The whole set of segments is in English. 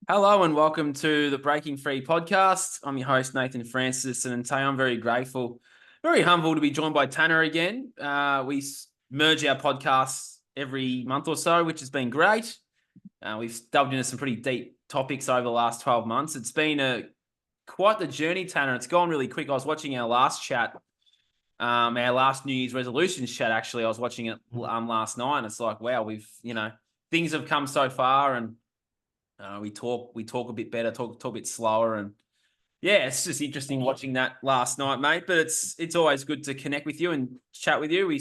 Hello and welcome to the Breaking Free podcast. I'm your host, Nathan Francis, and today I'm very grateful, very humble to be joined by Tanner again. We merge our podcasts every month or so, which has been great. We've delved into some pretty deep topics over the last 12 months. It's been quite the journey, Tanner. It's gone really quick. I was watching our last chat, our last New Year's resolutions chat, actually. I was watching it last night, and it's like, wow, things have come so far, and we talk a bit better, talk a bit slower, and yeah, it's just interesting watching that last night, mate. But it's always good to connect with you and chat with you. We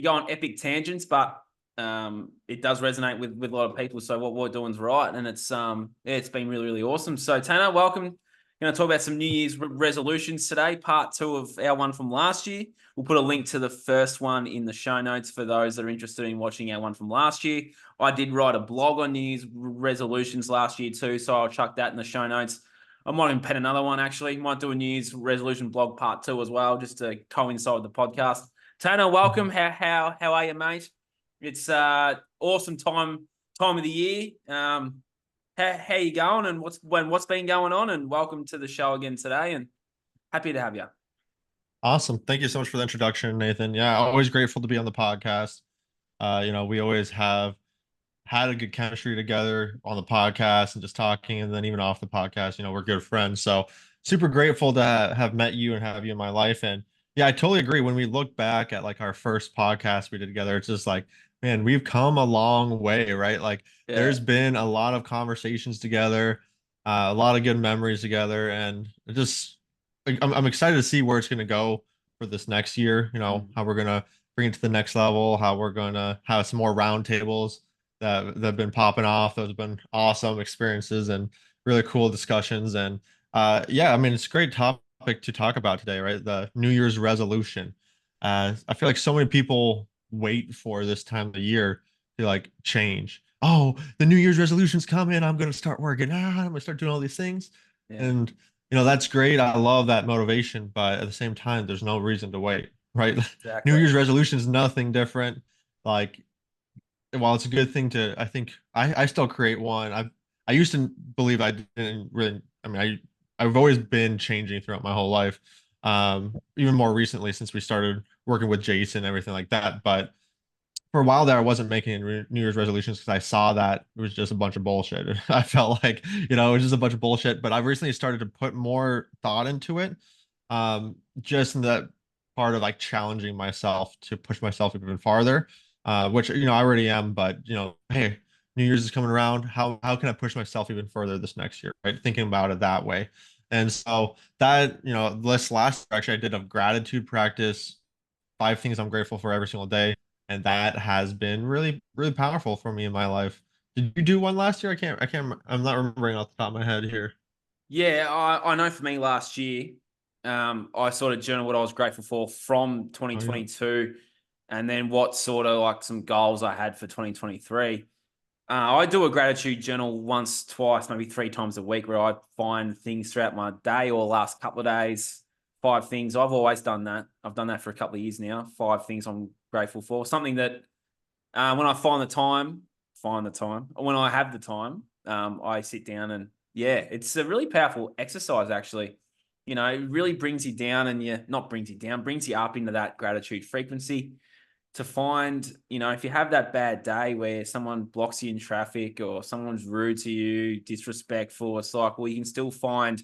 go on epic tangents, but it does resonate with a lot of people. So what we're doing is right, and it's been really awesome. So Tanner, welcome. Going to talk about some New Year's resolutions today, part 2 of our one from last year. We'll put a link to the first one in the show notes for those that are interested in watching our one from last year. I did write a blog on New Year's resolutions last year too, so I'll chuck that in the show notes. I might even pen another one, actually. Might do a New Year's resolution blog part 2 as well, just to coincide with the podcast. Tanner, welcome. How are you, mate? It's awesome time of the year. How you going, and what's been going on? And welcome to the show again today, and happy to have you. Awesome. Thank you so much for the introduction, Nathan. Yeah, always grateful to be on the podcast. We always have had a good chemistry together on the podcast and just talking, and then even off the podcast, we're good friends. So super grateful to have met you and have you in my life. And yeah, I totally agree. When we look back at like our first podcast we did together, it's just like, man, we've come a long way, right? Like Yeah. there's been a lot of conversations together, a lot of good memories together, and I'm excited to see where it's going to go for this next year. How we're going to bring it to the next level, how we're going to have some more roundtables that have been popping off. Those have been awesome experiences and really cool discussions. And yeah, I mean, it's a great topic to talk about today, right? The New Year's resolution. I feel like so many people wait for this time of the year to like change. Oh, the New Year's resolution's coming. I'm going to start working. I'm going to start doing all these things. Yeah. And, that's great. I love that motivation. But at the same time, there's no reason to wait, right? New Exactly. Year's resolution is nothing different. Like while it's a good thing to, I think I still create one. I used to believe I didn't really. I mean, I've always been changing throughout my whole life. Even more recently since we started working with Jason and everything like that. But for a while there, I wasn't making any New Year's resolutions because I saw that it was just a bunch of bullshit. I felt like, it was just a bunch of bullshit. But I've recently started to put more thought into it. Just in that part of like challenging myself to push myself even farther, which, I already am. But, hey, New Year's is coming around. How can I push myself even further this next year? Right. Thinking about it that way. And so that, this last year, actually, I did a gratitude practice, 5 things I'm grateful for every single day, and that has been really really powerful for me in my life. Did you do one last year? I'm not remembering off the top of my head here. Yeah, I know for me last year, I sort of journaled what I was grateful for from Oh yeah. 2022, and then what sort of like some goals I had for 2023. I do a gratitude journal once, twice, maybe 3 times a week where I find things throughout my day or last couple of days, 5 things. I've always done that. I've done that for a couple of years now. 5 things I'm grateful for. Something that when I find the time, when I have the time, I sit down and yeah, it's a really powerful exercise actually. It really brings you down and you not brings you down, brings you up into that gratitude frequency to find, if you have that bad day where someone blocks you in traffic or someone's rude to you, disrespectful, it's like, well, you can still find,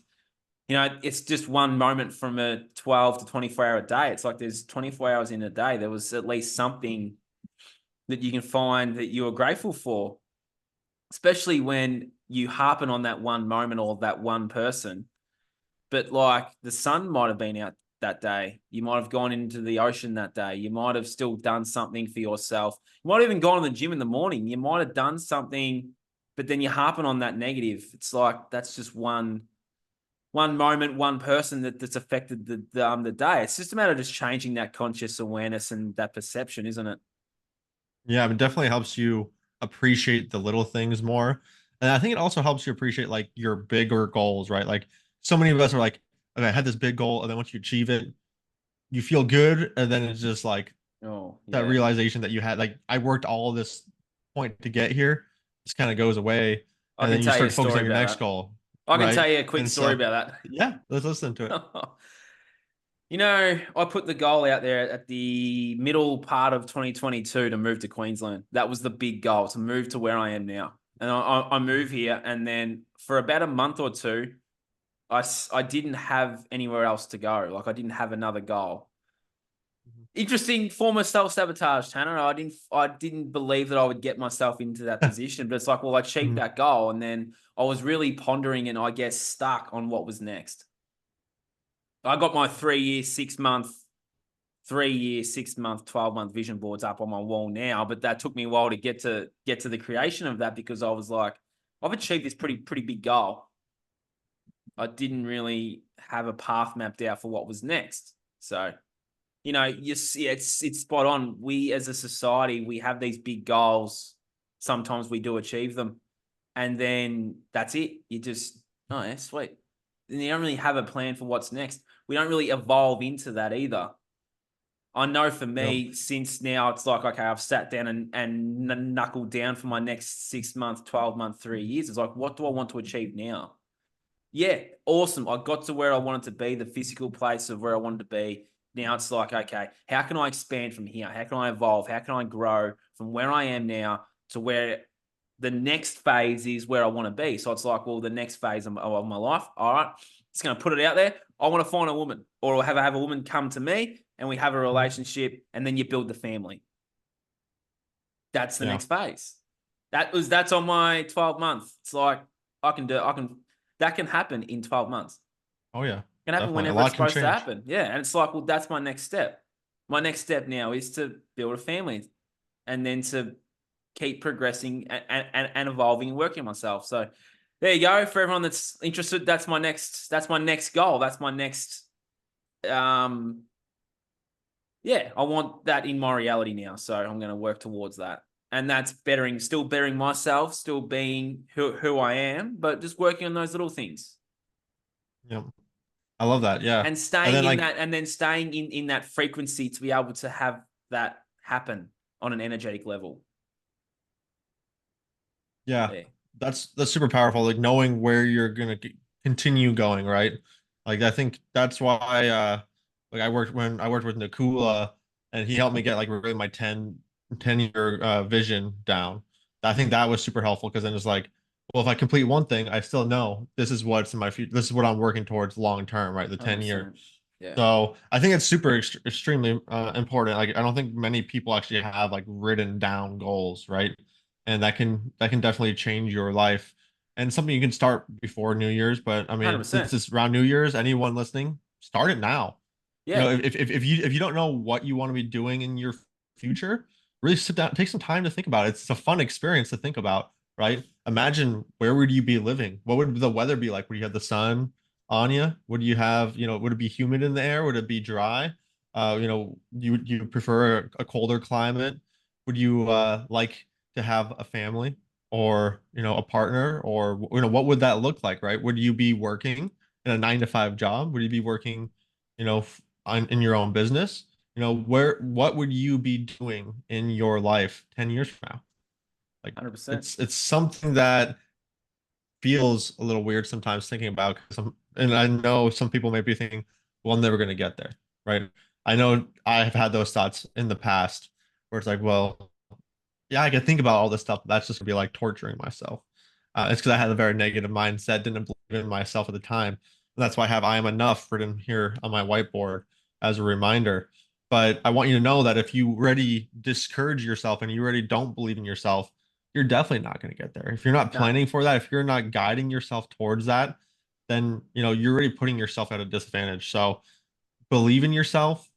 it's just one moment from a 12 to 24-hour day. It's like there's 24 hours in a day. There was at least something that you can find that you are grateful for, especially when you harping on that one moment or that one person. But like the sun might have been out that day. You might have gone into the ocean that day. You might have still done something for yourself. You might have even gone to the gym in the morning. You might have done something, but then you're harping on that negative. It's like that's just one moment, one person that's affected the day. It's just a matter of just changing that conscious awareness and that perception, isn't it? Yeah, it definitely helps you appreciate the little things more. And I think it also helps you appreciate like your bigger goals, right? Like so many of us are like, okay, I had this big goal, and then once you achieve it, you feel good, and then it's just like Oh, that yeah. realization that you had, like, I worked all this point to get here, just kind of goes away. I and can then you tell you a start focusing story on your next about goal, that. I can right? tell you a quick And story so, about yeah, let's listen to it. that. I put the goal out there at the middle part of 2022 to move to Queensland. That was the big goal, to move to where I am now. And I move here, and then for about a month or two, I didn't have anywhere else to go. Like, I didn't have another goal. Interesting form of self-sabotage, Tanner. I didn't believe that I would get myself into that position, but it's like, well, I achieved Mhm. that goal, and then I was really pondering and I guess stuck on what was next. I got my 3 year, 6 month, 3 year, 6 month, 12-month vision boards up on my wall now, but that took me a while to get to the creation of that, because I was like, I've achieved this pretty big goal. I didn't really have a path mapped out for what was next. So, you see, it's spot on. We as a society, we have these big goals. Sometimes we do achieve them, and then that's it. You just, oh yeah, sweet. And you don't really have a plan for what's next. We don't really evolve into that either. I know for Yep. me, since now it's like, okay, I've sat down and knuckled down for my next 6 month, 12-month, 3 years. It's like, what do I want to achieve now? Yeah, awesome. I got to where I wanted to be, the physical place of where I wanted to be. Now it's like, okay, how can I expand from here? How can I evolve? How can I grow from where I am now to where the next phase is where I want to be? So it's like, well, the next phase of my life, all right, it's going to put it out there. I want to find a woman, or have a woman come to me, and we have a relationship, and then you build the family. That's the Yeah. next phase. That's on my 12 months. It's like, that can happen in 12 months. Oh yeah, It can happen definitely. A whenever it's lot can supposed to change. happen. Yeah. And it's like, well, that's my next step. My next step now is to build a family, and then to keep progressing and evolving and working on myself. So there you go. For everyone that's interested, that's my next goal. That's my next, um, yeah, I want that in my reality now. So I'm going to work towards that. And that's still bettering myself, still being who I am, but just working on those little things, Yep. I love that. Yeah. and And staying then in like, that, and then staying in that frequency to be able to have that happen on an energetic level. yeah, There. that's super powerful. Like knowing where you're gonna continue going, right? Like I think that's why like I worked with Nakula and he helped me get like really my 10 year vision down. I think that was super helpful because then it's like, well, if I complete one thing, I still know this is what's in my future. This is what I'm working towards long term, right? The 10 year. 100%. Yeah. So I think it's extremely important. Like I don't think many people actually have like written down goals, right? And that can definitely change your life. And something you can start before New Year's. But I mean, since 100%. it's around New Year's, anyone listening, start it now. You know, Yeah. if you don't know what you want to be doing in your future, really sit down, take some time to think about it. It's a fun experience to think about, right? Imagine where would you be living? What would the weather be like? Would you have the sun on you? Would you have, would it be humid in the air? Would it be dry? You prefer a colder climate? Would you like to have a family or, a partner or, what would that look like, right? Would you be working in a 9 to 5 job? Would you be working, in your own business? What would you be doing in your life 10 years from now? Like 100%. it's something that feels a little weird sometimes thinking about and I know some people may be thinking, well, I'm never going to get there, right? I know I've had those thoughts in the past where it's like, well, yeah, I can think about all this stuff, but that's just gonna be like torturing myself. It's because I had a very negative mindset, didn't believe in myself at the time. And that's why I have I am enough written here on my whiteboard as a reminder. But I want you to know that if you already discourage yourself and you already don't believe in yourself, you're definitely not going to get there. If you're not No. planning for that, if you're not guiding yourself towards that, then you're already putting yourself at a disadvantage. So believe in yourself,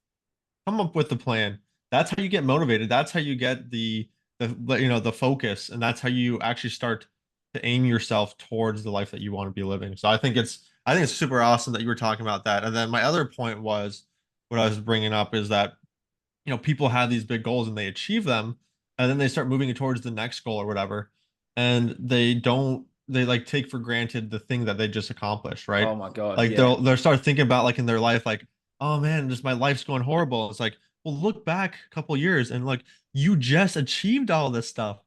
come up with the plan. That's how you get motivated. That's how you get the focus, and that's how you actually start to aim yourself towards the life that you want to be living. So I think it's super awesome that you were talking about that. And then my other point was what I was bringing up is that people have these big goals and they achieve them, and then they start moving towards the next goal or whatever, and they like take for granted the thing that they just accomplished, right? Oh my God. Like Yeah. they'll start thinking about like in their life, like, oh man, just my life's going horrible. It's like, well, look back a couple years and like you just achieved all this stuff.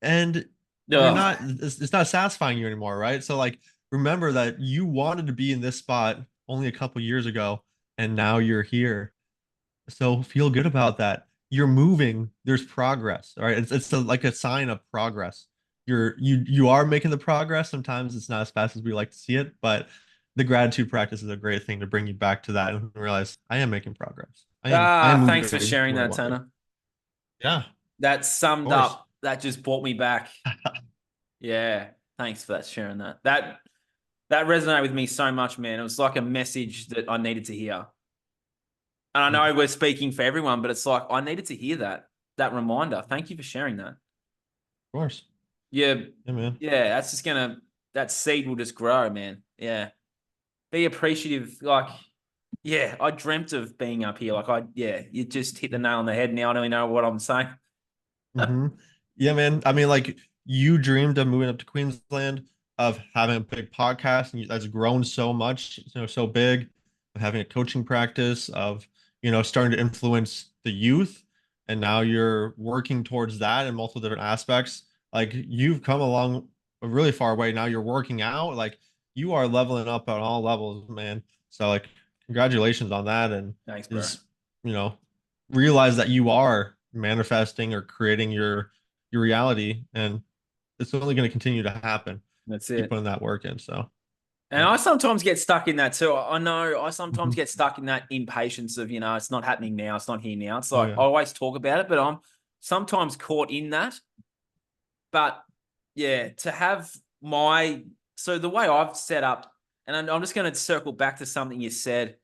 And you're Ugh. not, it's not satisfying you anymore, right? So like remember that you wanted to be in this spot only a couple years ago, and now you're here. So feel good about that. You're moving. There's progress. All right. Like a sign of progress. You are making the progress. Sometimes it's not as fast as we like to see it, but the gratitude practice is a great thing to bring you back to that and realize I am making progress. I am Thanks for moving to sharing where I that, want to be. Tanner. Yeah, of That summed course. up, that just brought me back. Yeah. Thanks for that sharing that. That resonated with me so much, man. It was like a message that I needed to hear. And I Mm, know we're speaking for everyone, but it's like I needed to hear that reminder. Thank you for sharing that. of course. Yeah. Yeah, man. Yeah, that's just gonna that seed will just grow, man. Yeah. Be appreciative. Like, yeah, I dreamt of being up here. Yeah, you just hit the nail on the head. Now I don't really know what I'm saying. Hmm. Yeah, man. I mean, like you dreamed of moving up to Queensland, of having a big podcast, and that's grown so much, so big, of having a coaching practice, of starting to influence the youth, and now you're working towards that in multiple different aspects. Like you've come along a really far way. Now you're working out, like you are leveling up on all levels, man. So like, congratulations on that, and Thanks, bro. is you know realize that you are manifesting or creating your reality, and it's only going to continue to happen. That's Keep it. putting that work in. So, And yeah. I sometimes get stuck in that too. I know I sometimes Mhm. get stuck in that impatience of, it's not happening now, it's not here now. It's Oh like I yeah. always talk about it, but I'm sometimes caught in that. But yeah, to have so the way I've set up, and I'm just going to circle back to something you said,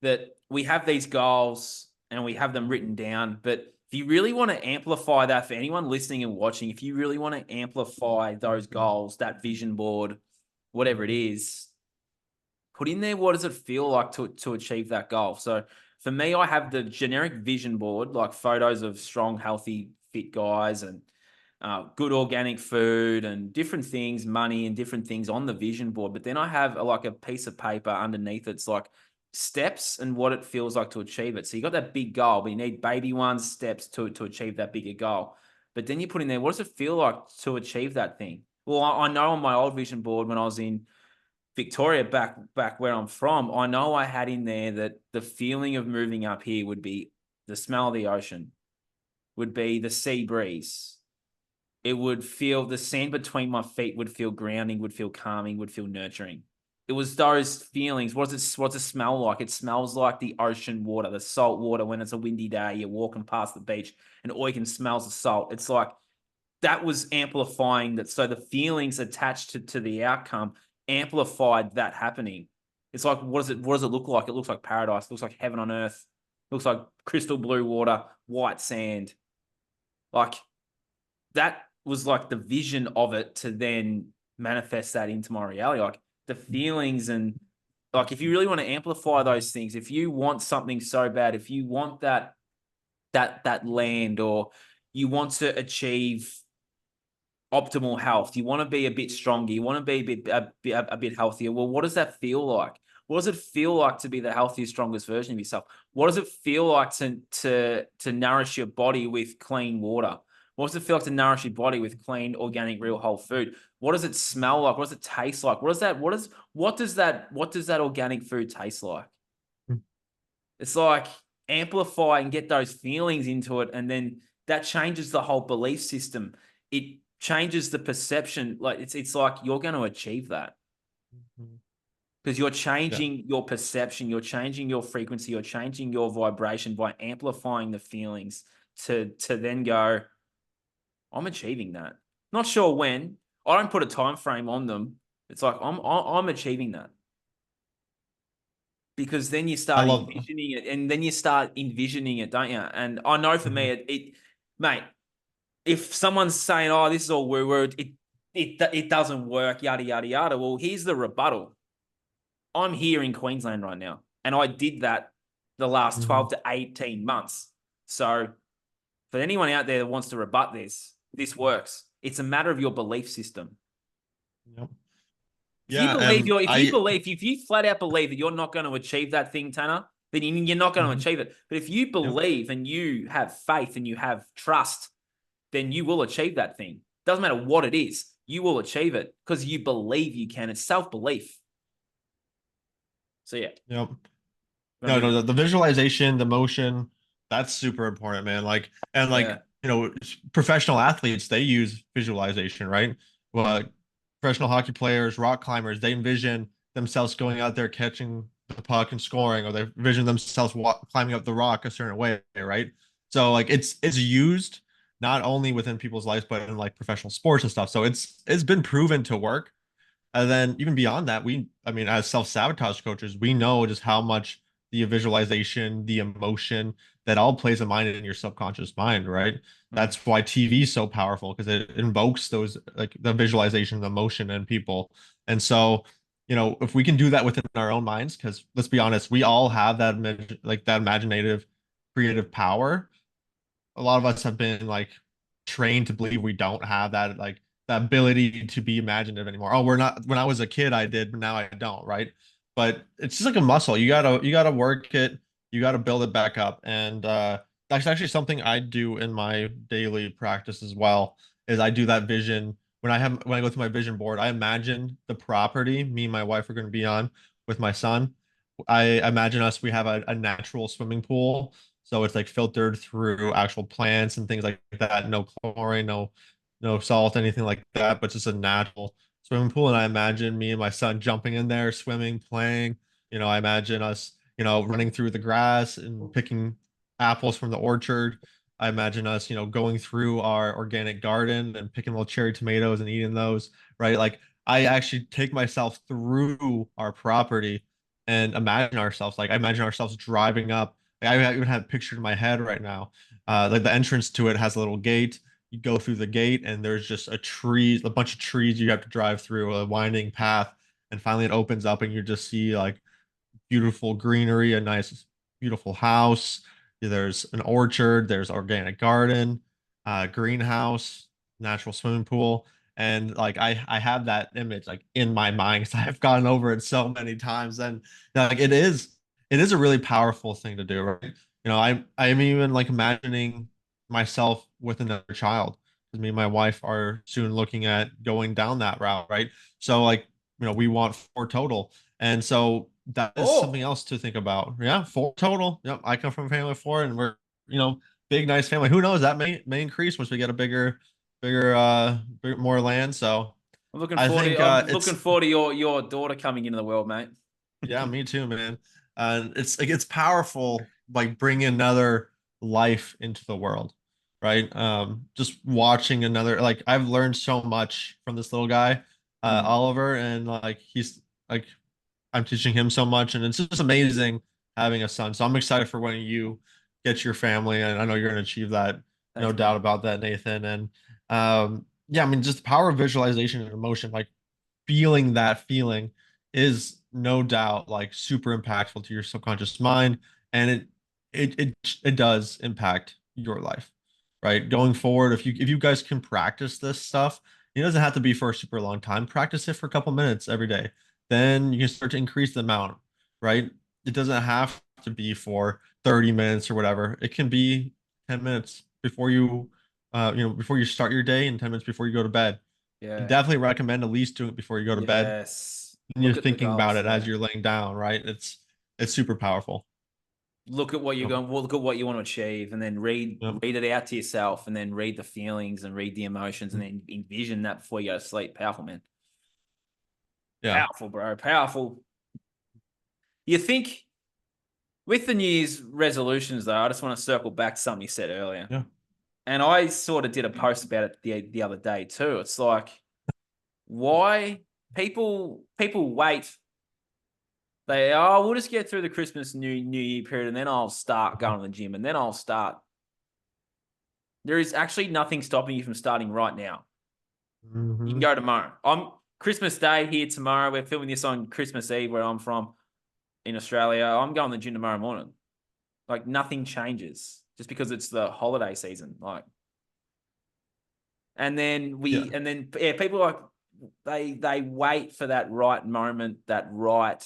that we have these goals and we have them written down. But if you really want to amplify that for anyone listening and watching, if you really want to amplify those goals, that vision board, whatever it is, put in there what does it feel like to achieve that goal. So for me, I have the generic vision board, like photos of strong, healthy, fit guys and good organic food and different things, money and different things on the vision board. But then I have like a piece of paper underneath it's like steps and what it feels like to achieve it. So you got that big goal, but you need baby ones, steps to achieve that bigger goal. But then you put in there, what does it feel like to achieve that thing? Well, I know on my old vision board when I was in Victoria, back where I'm from, I know I had in there that the feeling of moving up here would be the smell of the ocean, would be the sea breeze. It would feel the sand between my feet would feel grounding, would feel calming, would feel nurturing. It was those feelings. What's it smell like? It smells like the ocean water, the salt water when it's a windy day, you're walking past the beach and all you can smell is the salt. It's like that was amplifying that. So the feelings attached to the outcome amplified that happening. It's like, what does it look like? It looks like paradise. It looks like heaven on earth. It looks like crystal blue water, white sand. Like that was like the vision of it to then manifest that into my reality. Like the feelings and like if you really want to amplify those things, if you want something so bad, if you want that land or you want to achieve optimal health. You want to be a bit stronger. You want to be a bit healthier. Well, what does that feel like? What does it feel like to be the healthiest, strongest version of yourself? What does it feel like to nourish your body with clean water? What does it feel like to nourish your body with clean, organic, real whole food? What does it smell like? What does it taste like? What does that organic food taste like? It's like amplify and get those feelings into it, and then that changes the whole belief system. It changes the perception. Like it's like you're going to achieve that because you're Yeah. changing your perception, you're changing your frequency, you're changing your vibration by amplifying the feelings to then go, I'm achieving that. Not sure when. I don't put a time frame on them. It's like I'm achieving that because then you I start love envisioning it and then you start envisioning it, don't you? And I know for me, Mhm. mate, if someone's saying, oh, this is all woo woo, it doesn't work, yada, yada, yada. Well, here's the rebuttal. I'm here in Queensland right now. And I did that the last Mhm. 12 to 18 months. So for anyone out there that wants to rebut this works. It's a matter of your belief system. Yep. If you Yeah, believe and if you flat out believe that you're not going to achieve that thing, Tanner, then you're not going to Mhm. achieve it. But if you Yep. believe and you have faith and you have trust, then you will achieve that thing. Doesn't matter what it is, you will achieve it because you believe you can. It's self-belief. So yeah, Yep. gonna No, move no, on. the visualization, the motion, that's super important, man. Like, and like, Yeah. professional athletes, they use visualization, right? Well, professional hockey players, rock climbers, they envision themselves going out there catching the puck and scoring, or they envision themselves climbing up the rock a certain way, right? So like, it's used not only within people's lives, but in like professional sports and stuff. So it's been proven to work. And then even beyond that, I mean, as self-sabotage coaches, we know just how much the visualization, the emotion, that all plays a mind in your subconscious mind, right? Mm. That's why TV is so powerful because it invokes those like the visualization, the emotion in people. And so, if we can do that within our own minds, because let's be honest, we all have that like that imaginative, creative power. A lot of us have been like trained to believe we don't have that like that ability to be imaginative anymore. Oh, we're not when I was a kid I did, but now I don't, right? But it's just like a muscle. You gotta work it, you gotta build it back up. And that's actually something I do in my daily practice as well, is I do that vision when I go through my vision board, I imagine the property me and my wife are gonna be on with my son. I imagine we have a natural swimming pool, so it's like filtered through actual plants and things like that. No chlorine, no salt, anything like that, but just a natural swimming pool. And I imagine me and my son jumping in there, swimming, playing. I imagine us, running through the grass and picking apples from the orchard. I imagine us, going through our organic garden and picking little cherry tomatoes and eating those, right? Like I actually take myself through our property and imagine ourselves. Like I imagine ourselves driving up. Like, I even have it pictured in my head right now. Like the entrance to it has a little gate. You go through the gate, and there's just a bunch of trees you have to drive through, a winding path, and finally it opens up, and you just see like beautiful greenery, a nice, beautiful house. There's an orchard, there's organic garden, greenhouse, natural swimming pool. And like I have that image like in my mind because I've gone over it so many times. And like it is a really powerful thing to do, right? I'm even like imagining myself with another child because me and my wife are soon looking at going down that route, right? So like, we want four total. And so that is something Oh, else to think about. Yeah, four total. Yep, I come from a family of four, and we're big, nice family. Who knows? That may increase once we get a more land. So I think I'm looking it's forward to your daughter coming into the world, mate. yeah, me too, man. And it's like it's powerful, like bringing another life into the world, right? Just watching another like I've learned so much from this little guy, Mm, Oliver, and like he's like I'm teaching him so much, and it's just amazing having a son. So I'm excited for when you get your family, and I know you're going to achieve that. No thanks, doubt man. about that, Nathan. And yeah, I mean, just the power of visualization and emotion, like feeling that feeling, is no doubt like super impactful to your subconscious mind, and it does impact your life, right? Going forward, if you guys can practice this stuff, it doesn't have to be for a super long time. Practice it for a couple minutes every day, then you can start to increase the amount, right? It doesn't have to be for 30 minutes or whatever. It can be 10 minutes before you start your day and 10 minutes before you go to bed. And Yeah. definitely recommend at least doing it before you go to bed. Yes. And you're Look at the thinking about goals. it as Yeah. you're laying down, right? It's super powerful. Look at what you're Yep. going. Look at what you want to achieve, and then Yep. read it out to yourself, and then read the feelings and read the emotions, and then envision that before you go to sleep. Powerful, man. Yeah. Powerful, bro. Powerful. You think with the New Year's resolutions, though, I just want to circle back to something you said earlier, Yeah. and I sort of did a post about it the other day too. It's like why people wait. We'll just get through the Christmas New Year period, and then I'll start going to the gym, and then I'll start. There is actually nothing stopping you from starting right now. You can Hmm. go tomorrow. I'm Christmas Day here tomorrow. We're filming this on Christmas Eve, where I'm from in Australia. I'm going to the gym tomorrow morning. Like nothing changes just because it's the holiday season. Like, Yeah. and then yeah, people like they wait for that right moment, that right.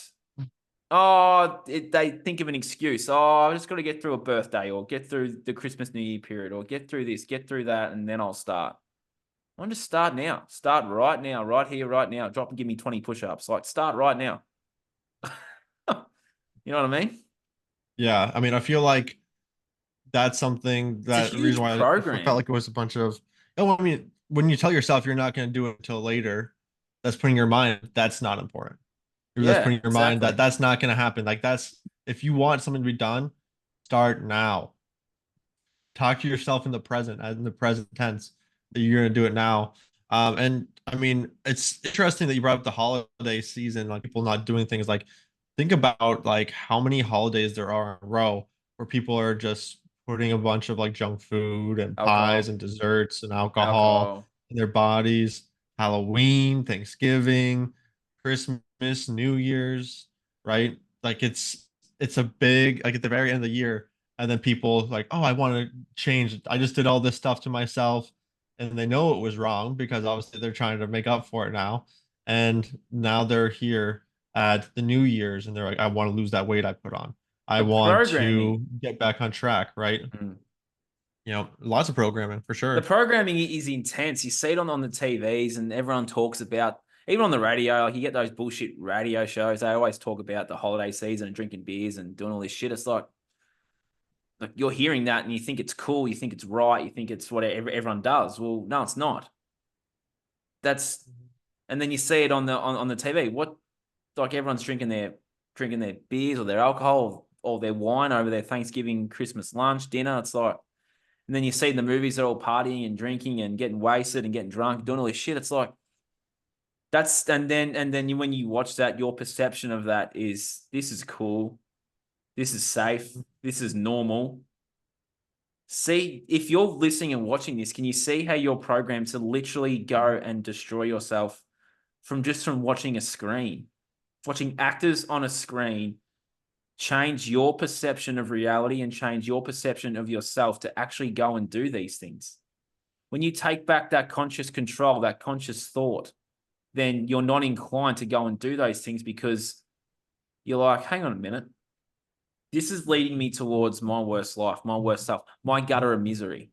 They think of an excuse. Oh, I just got to get through a birthday, or get through the Christmas New Year period, or get through this, get through that, and then I'll start. I want to start now. Start right now, right here, right now. Drop and give me 20 push-ups. Like, start right now. You know what I mean? Yeah, I mean, I feel like that's something It's a that the reason huge why I felt program. like it was a bunch of. Oh, I mean, when you tell yourself you're not going to do it until later, that's putting your mind that's not important. That's Yeah, putting your mind that exactly. that's not going to happen. Like that's if you want something to be done, start now. Talk to yourself in the present, in the present tense, that you're going to do it now. And I mean, it's interesting that you brought up the holiday season, like people not doing things. Like, think about like how many holidays there are in a row where people are just putting a bunch of like junk food and pies Alcohol, and desserts and alcohol alcohol. in their bodies. Halloween, Thanksgiving, Christmas, New Year's, right? Like it's a big like at the very end of the year, and then people like, oh, I want to change. I just did all this stuff to myself, and they know it was wrong because obviously they're trying to make up for it now. And now they're here at the New Year's and they're like, I want to lose that weight I put on. I The want programming. to get back on track, right? Mm. Lots of programming for The sure. programming is intense. You see it on the TVs and everyone talks about, even on the radio, like you get those bullshit radio shows. They always talk about the holiday season and drinking beers and doing all this shit. It's like you're hearing that and you think it's cool, you think it's right, you think it's what everyone does. Well, no, it's not. That's And then you see it on the TV. What Like everyone's drinking their beers or their alcohol or their wine over their Thanksgiving, Christmas lunch, dinner. It's like, and then you see the movies, they're all partying and drinking and getting wasted and getting drunk, doing all this shit. It's like when you watch that, your perception of that is this is cool, this is safe, this is normal. See, if you're listening and watching this, can you see how you're programmed to literally go and destroy yourself from watching a screen, watching actors on a screen change your perception of reality and change your perception of yourself to actually go and do these things? When you take back that conscious control, that conscious thought, then you're not inclined to go and do those things because you're like, hang on a minute. This is leading me towards my worst life, my worst self, my gutter of misery.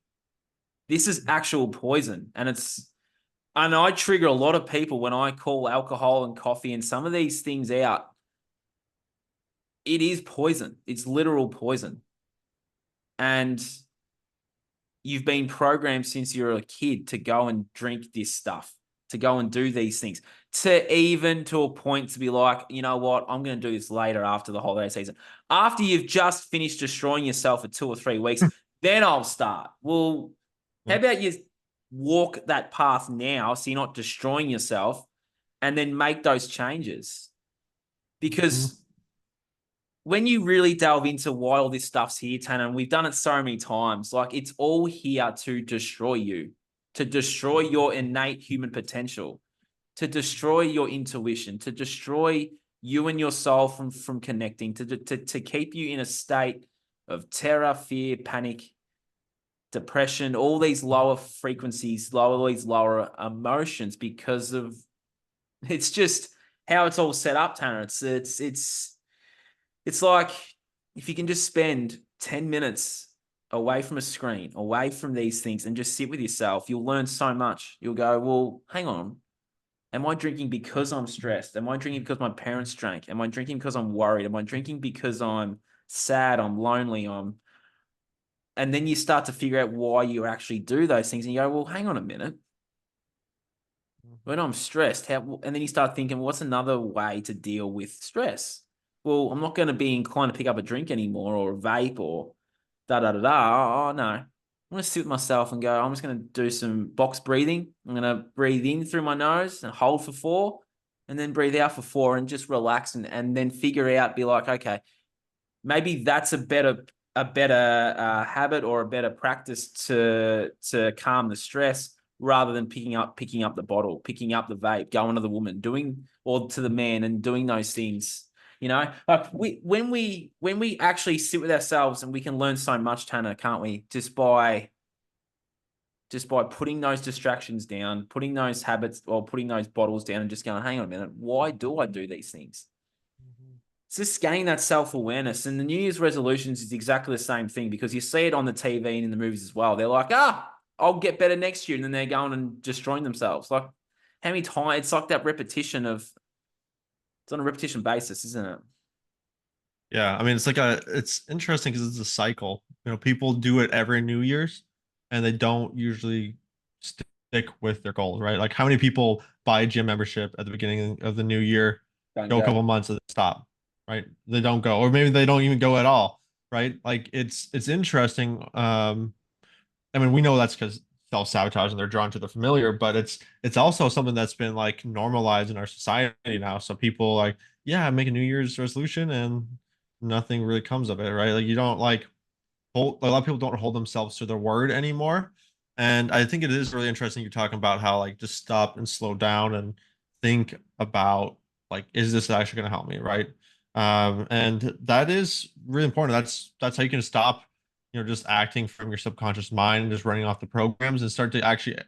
This is actual poison. And I trigger a lot of people when I call alcohol and coffee and some of these things out. It is poison. It's literal poison. And you've been programmed since you were a kid to go and drink this stuff, to go and do these things, to a point to be like, you know what, I'm going to do this later after the holiday season. After you've just finished destroying yourself for 2 or 3 weeks, then I'll start. Well, how Yeah. about you walk that path now so you're not destroying yourself and then make those changes? Mhm. Because when you really delve into why all this stuff's here, Tanner, and we've done it so many times, like it's all here to destroy you, to destroy your innate human potential, to destroy your intuition, to destroy you and your soul from connecting, to keep you in a state of terror, fear, panic, depression, all these lower frequencies, all these lower emotions because of it's just how it's all set up, Tanner. It's like if you can just spend 10 minutes away from a screen, away from these things, and just sit with yourself, you'll learn so much. You'll go, well, hang on. Am I drinking because I'm stressed? Am I drinking because my parents drank? Am I drinking because I'm worried? Am I drinking because I'm sad? I'm lonely? And then you start to figure out why you actually do those things. And you go, well, hang on a minute. When I'm stressed, and then you start thinking, what's another way to deal with stress? Well, I'm not going to be inclined to pick up a drink anymore or a vape or da da da da. Oh, no. I'm going to sit with myself and go, I'm just going to do some box breathing. I'm going to breathe in through my nose and hold for 4 and then breathe out for 4 and just relax and then figure out, be like, okay, maybe that's a better habit or a better practice to calm the stress rather than picking up the bottle, picking up the vape, going to the woman, doing or to the man and doing those things. Like when we actually sit with ourselves and we can learn so much, Tanner, can't we? Just by putting those distractions down, putting those habits or putting those bottles down and just going, hang on a minute, why do I do these things? It's just gaining that self-awareness. And the New Year's resolutions is exactly the same thing because you see it on the TV and in the movies as well. They're like, I'll get better next year, and then they're going and destroying themselves. Like, how many times? It's like that repetition of. It's on a repetition basis, isn't it? Yeah, I mean it's interesting because it's a cycle. You know, people do it every New Year's and they don't usually stick with their goals, right? Like how many people buy a gym membership at the beginning of the new year, Don't go a go. couple months and stop, right? They don't go, or maybe they don't even go at all, right? Like it's interesting. I mean, we know that's because self-sabotage and they're drawn to the familiar, but it's also something that's been like normalized in our society now. So people like, yeah, make a New Year's resolution and nothing really comes of it, right? Like you don't like hold a lot of people don't hold themselves to their word anymore. And I think it is really interesting you're talking about how like just stop and slow down and think about like, is this actually going to help me, right? And that is really important. That's how you can stop, just acting from your subconscious mind and just running off the programs and start to actually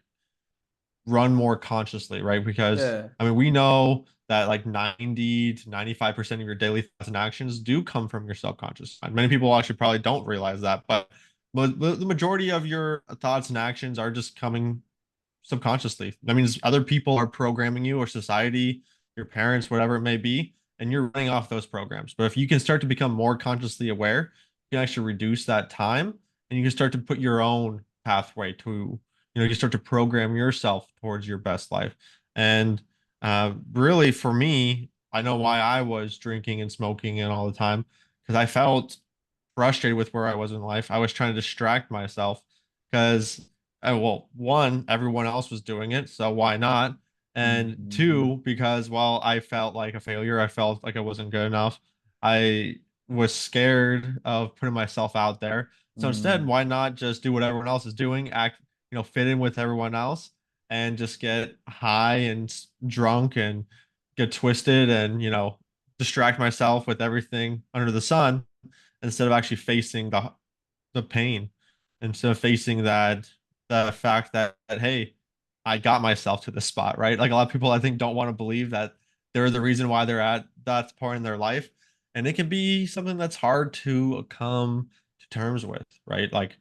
run more consciously, right? Because Yeah. I mean, we know that like 90 to 95% of your daily thoughts and actions do come from your subconscious mind. Many people actually probably don't realize that, but the majority of your thoughts and actions are just coming subconsciously. That means other people are programming you or society, your parents, whatever it may be, and you're running off those programs. But if you can start to become more consciously aware, you can actually reduce that time and you can start to put your own pathway to, you start to program yourself towards your best life. And really, for me, I know why I was drinking and smoking and all the time because I felt frustrated with where I was in life. I was trying to distract myself because well, one, everyone else was doing it, so why not? And Mm-hmm. two, because while I felt like a failure, I felt like I wasn't good enough. I was scared of putting myself out there. So instead, Mm. why not just do what everyone else is doing, act, fit in with everyone else and just get high and drunk and get twisted and, distract myself with everything under the sun instead of actually facing the pain, instead of facing that fact that hey, I got myself to this spot, right? Like a lot of people I think don't want to believe that they're the reason why they're at that point in their life. And it can be something that's hard to come to terms with, right? Like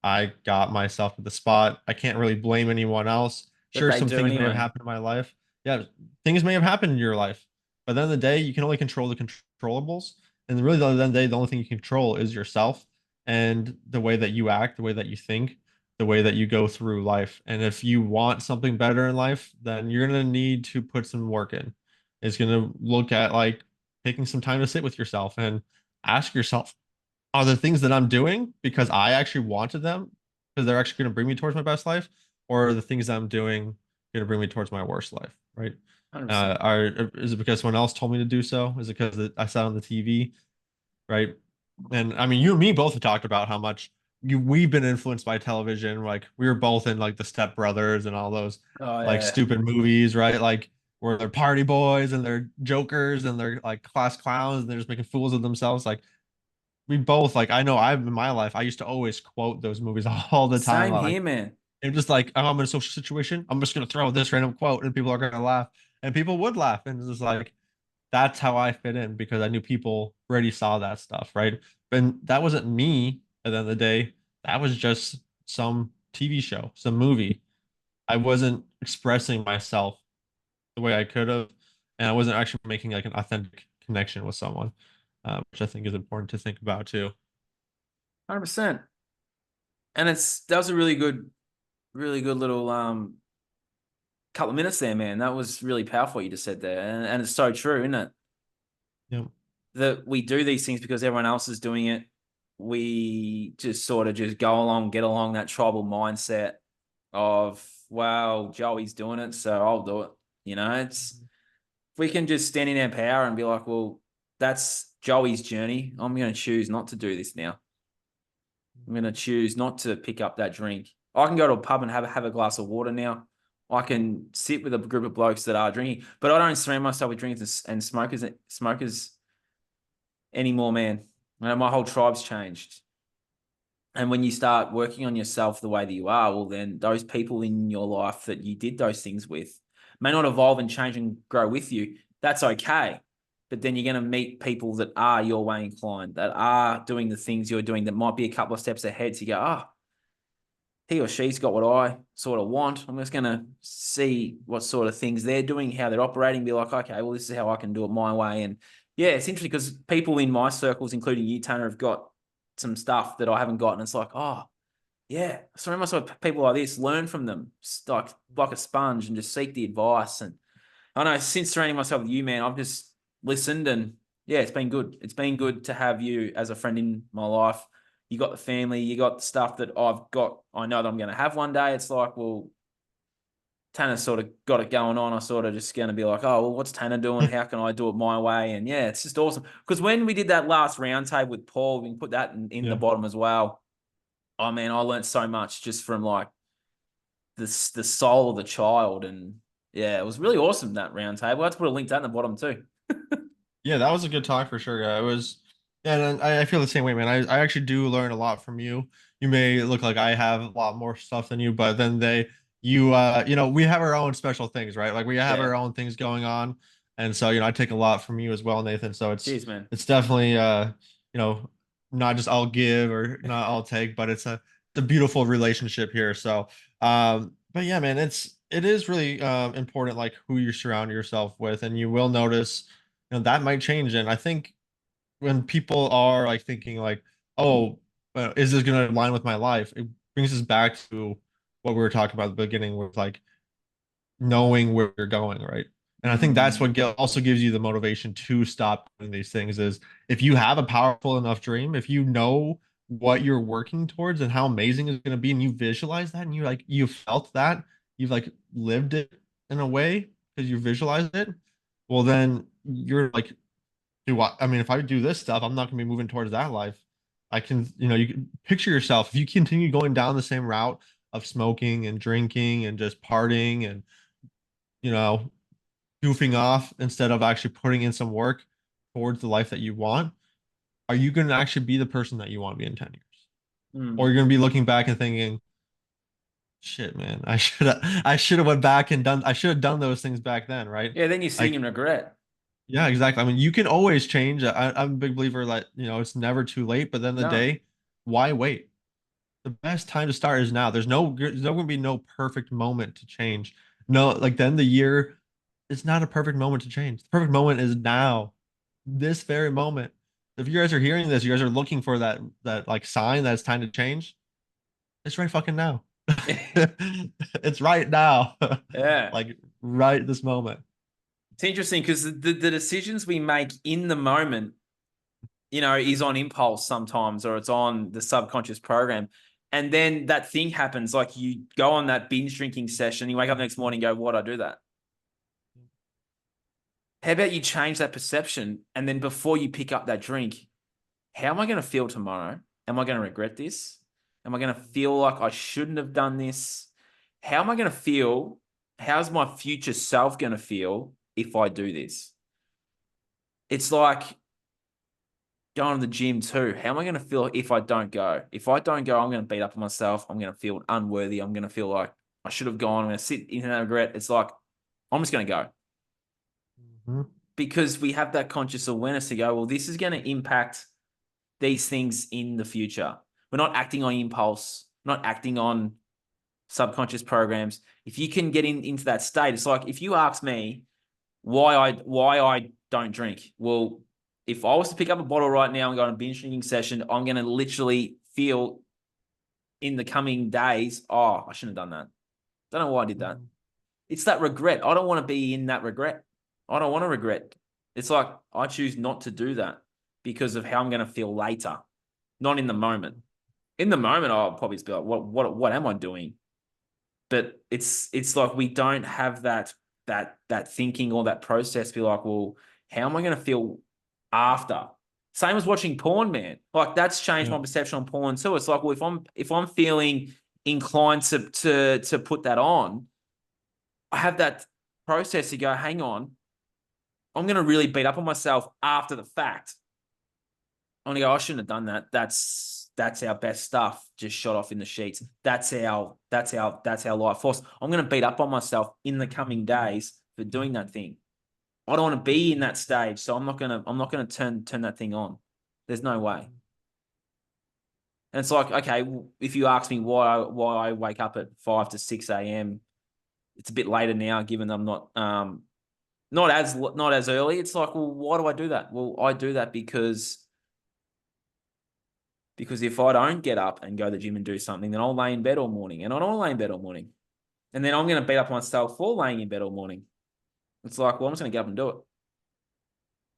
I got myself to the spot. I can't really blame anyone else. But Sure, they some do things may have anyway. happened in my life. Yeah, things may have happened in your life. But at the end of the day, you can only control the controllables. And really, at the end of the day, the only thing you can control is yourself and the way that you act, the way that you think, the way that you go through life. And if you want something better in life, then you're going to need to put some work in. It's going to look at like taking some time to sit with yourself and ask yourself, are the things that I'm doing because I actually wanted them because they're actually going to bring me towards my best life, or are the things that I'm doing going to bring me towards my worst life, right? 100%. Is it because someone else told me to do so? Is it because I saw on the TV, right? And I mean, you and me both have talked about how much we've been influenced by television. Like we were both in like the Step Brothers and all those Oh like yeah. stupid movies, right? Like where they're party boys and they're jokers and they're like class clowns and they're just making fools of themselves. Like we both like I know I've in my life I used to always quote those movies all the time. Same Like here, man. I'm just like oh, I'm in a social situation, I'm just gonna throw this random quote and people are gonna laugh. And people would laugh. And it's just like that's how I fit in because I knew people already saw that stuff, right? And that wasn't me at the end of the day. That was just some TV show, some movie. I wasn't expressing myself the way I could have, and I wasn't actually making like an authentic connection with someone, which I think is important to think about too. 100%. And that was a really good little couple of minutes there, man. That was really powerful what you just said there. And it's so true, isn't it? Yeah. That we do these things because everyone else is doing it. We just sort of just go along, get along that tribal mindset of, wow, Joey's doing it, so I'll do it. It's if we can just stand in our power and be like, well, that's Joey's journey. I'm going to choose not to do this now. I'm going to choose not to pick up that drink. I can go to a pub and have a glass of water now. I can sit with a group of blokes that are drinking, but I don't surround myself with drinkers and smokers anymore, man. My whole tribe's changed. And when you start working on yourself the way that you are, well, then those people in your life that you did those things with may not evolve and change and grow with you. That's okay. But then you're going to meet people that are your way inclined, that are doing the things you're doing that might be a couple of steps ahead. So you go, he or she's got what I sort of want. I'm just going to see what sort of things they're doing, how they're operating, be like, okay, well, this is how I can do it my way. And yeah, it's interesting because people in my circles, including you, Tanner, have got some stuff that I haven't got. And it's like, oh, yeah, I surround myself with people like this, learn from them, like a sponge, and just seek the advice. And I know since surrounding myself with you, man, I've just listened, and yeah, it's been good. It's been good to have you as a friend in my life. You got the family, you got the stuff that I've got. I know that I'm going to have one day. It's like, well, Tanner's sort of got it going on. I sort of just going to be like, oh, well, what's Tanner doing? How can I do it my way? And yeah, it's just awesome. Because when we did that last round table with Paul, we can put that in the Yeah. bottom as well. Oh man, I learned so much just from like the soul of the child. And yeah, it was really awesome, that round table. I have to put a link to that in the bottom too. Yeah, that was a good talk for sure. Yeah, it was. Yeah, and I feel the same way, man. I actually do learn a lot from you. You may look like I have a lot more stuff than you, but then we have our own special things, right? Like we have Yeah. our own things going on, and so I take a lot from you as well, Nathan. So Cheers, man. it's definitely you know, not just I'll give or not I'll take, but it's a beautiful relationship here. So but yeah, man, it is really important like who you surround yourself with, and you will notice that might change. And I think when people are like thinking like, oh, is this going to align with my life? It brings us back to what we were talking about at the beginning with like knowing where you're going, right? And I think that's Mm. what also gives you the motivation to stop doing these things is if you have a powerful enough dream, if you know what you're working towards and how amazing it's going to be, and you visualize that and you felt that, you've like lived it in a way because you visualized it, well, then you're like, I mean, if I do this stuff, I'm not going to be moving towards that life. I can, you can picture yourself if you continue going down the same route of smoking and drinking and just partying and, you know, goofing off instead of actually putting in some work towards the life that you want. Are you going to actually be the person that you want to be in 10 years? Or Mm. you're going to be looking back and thinking, shit, man, I should have went back and I should have done those things back then, right? Yeah, then you're sitting Like, in regret. yeah, exactly. I mean, you can always change. I'm a big believer that, it's never too late, but then the No. day, why wait? The best time to start is now. There's no going to be no perfect moment to change. No, like then the year, it's not a perfect moment to change. The perfect moment is now, this very moment. If you guys are hearing this, you guys are looking for that like sign that it's time to change. It's right fucking now. It's right now. Yeah. Like right this moment. It's interesting because the decisions we make in the moment, is on impulse sometimes, or it's on the subconscious program. And then that thing happens, like you go on that binge drinking session, you wake up the next morning and go, why'd I do that? How about you change that perception? And then before you pick up that drink, how am I going to feel tomorrow? Am I going to regret this? Am I going to feel like I shouldn't have done this? How am I going to feel? How's my future self going to feel if I do this? It's like going to the gym too. How am I going to feel if I don't go? If I don't go, I'm going to beat up on myself. I'm going to feel unworthy. I'm going to feel like I should have gone. I'm going to sit in that regret. It's like, I'm just going to go Mhm. because we have that conscious awareness to go, well, this is going to impact these things in the future. We're not acting on impulse, not acting on subconscious programs. If you can get into that state, it's like if you ask me why I don't drink. Well, if I was to pick up a bottle right now and go on a binge drinking session, I'm going to literally feel in the coming days, oh, I shouldn't have done that. Don't know why I did that. It's that regret. I don't want to be in that regret. I don't want to regret. It's like I choose not to do that because of how I'm going to feel later, not in the moment. In the moment, I'll probably just be like, what am I doing? But it's like we don't have that thinking or that process. Be like, well, how am I going to feel after? Same as watching porn, man. Like that's changed Yeah. my perception on porn too. It's like, well, if I'm feeling inclined to put that on, I have that process to go, hang on, I'm going to really beat up on myself after the fact. I'm going to go, I shouldn't have done that. That's our best stuff just shot off in the sheets. That's our life force. I'm going to beat up on myself in the coming days for doing that thing. I don't want to be in that stage, so I'm not going to turn that thing on. There's no way. And it's like, okay, if you ask me why I wake up at 5 to 6 a.m., it's a bit later now, given I'm not as early. It's like, well, why do I do that? Well, I do that because if I don't get up and go to the gym and do something, then I'll lay in bed all morning, and I don't want to lay in bed all morning, and then I'm going to beat up myself for laying in bed all morning. It's like, well, I'm just going to get up and do it.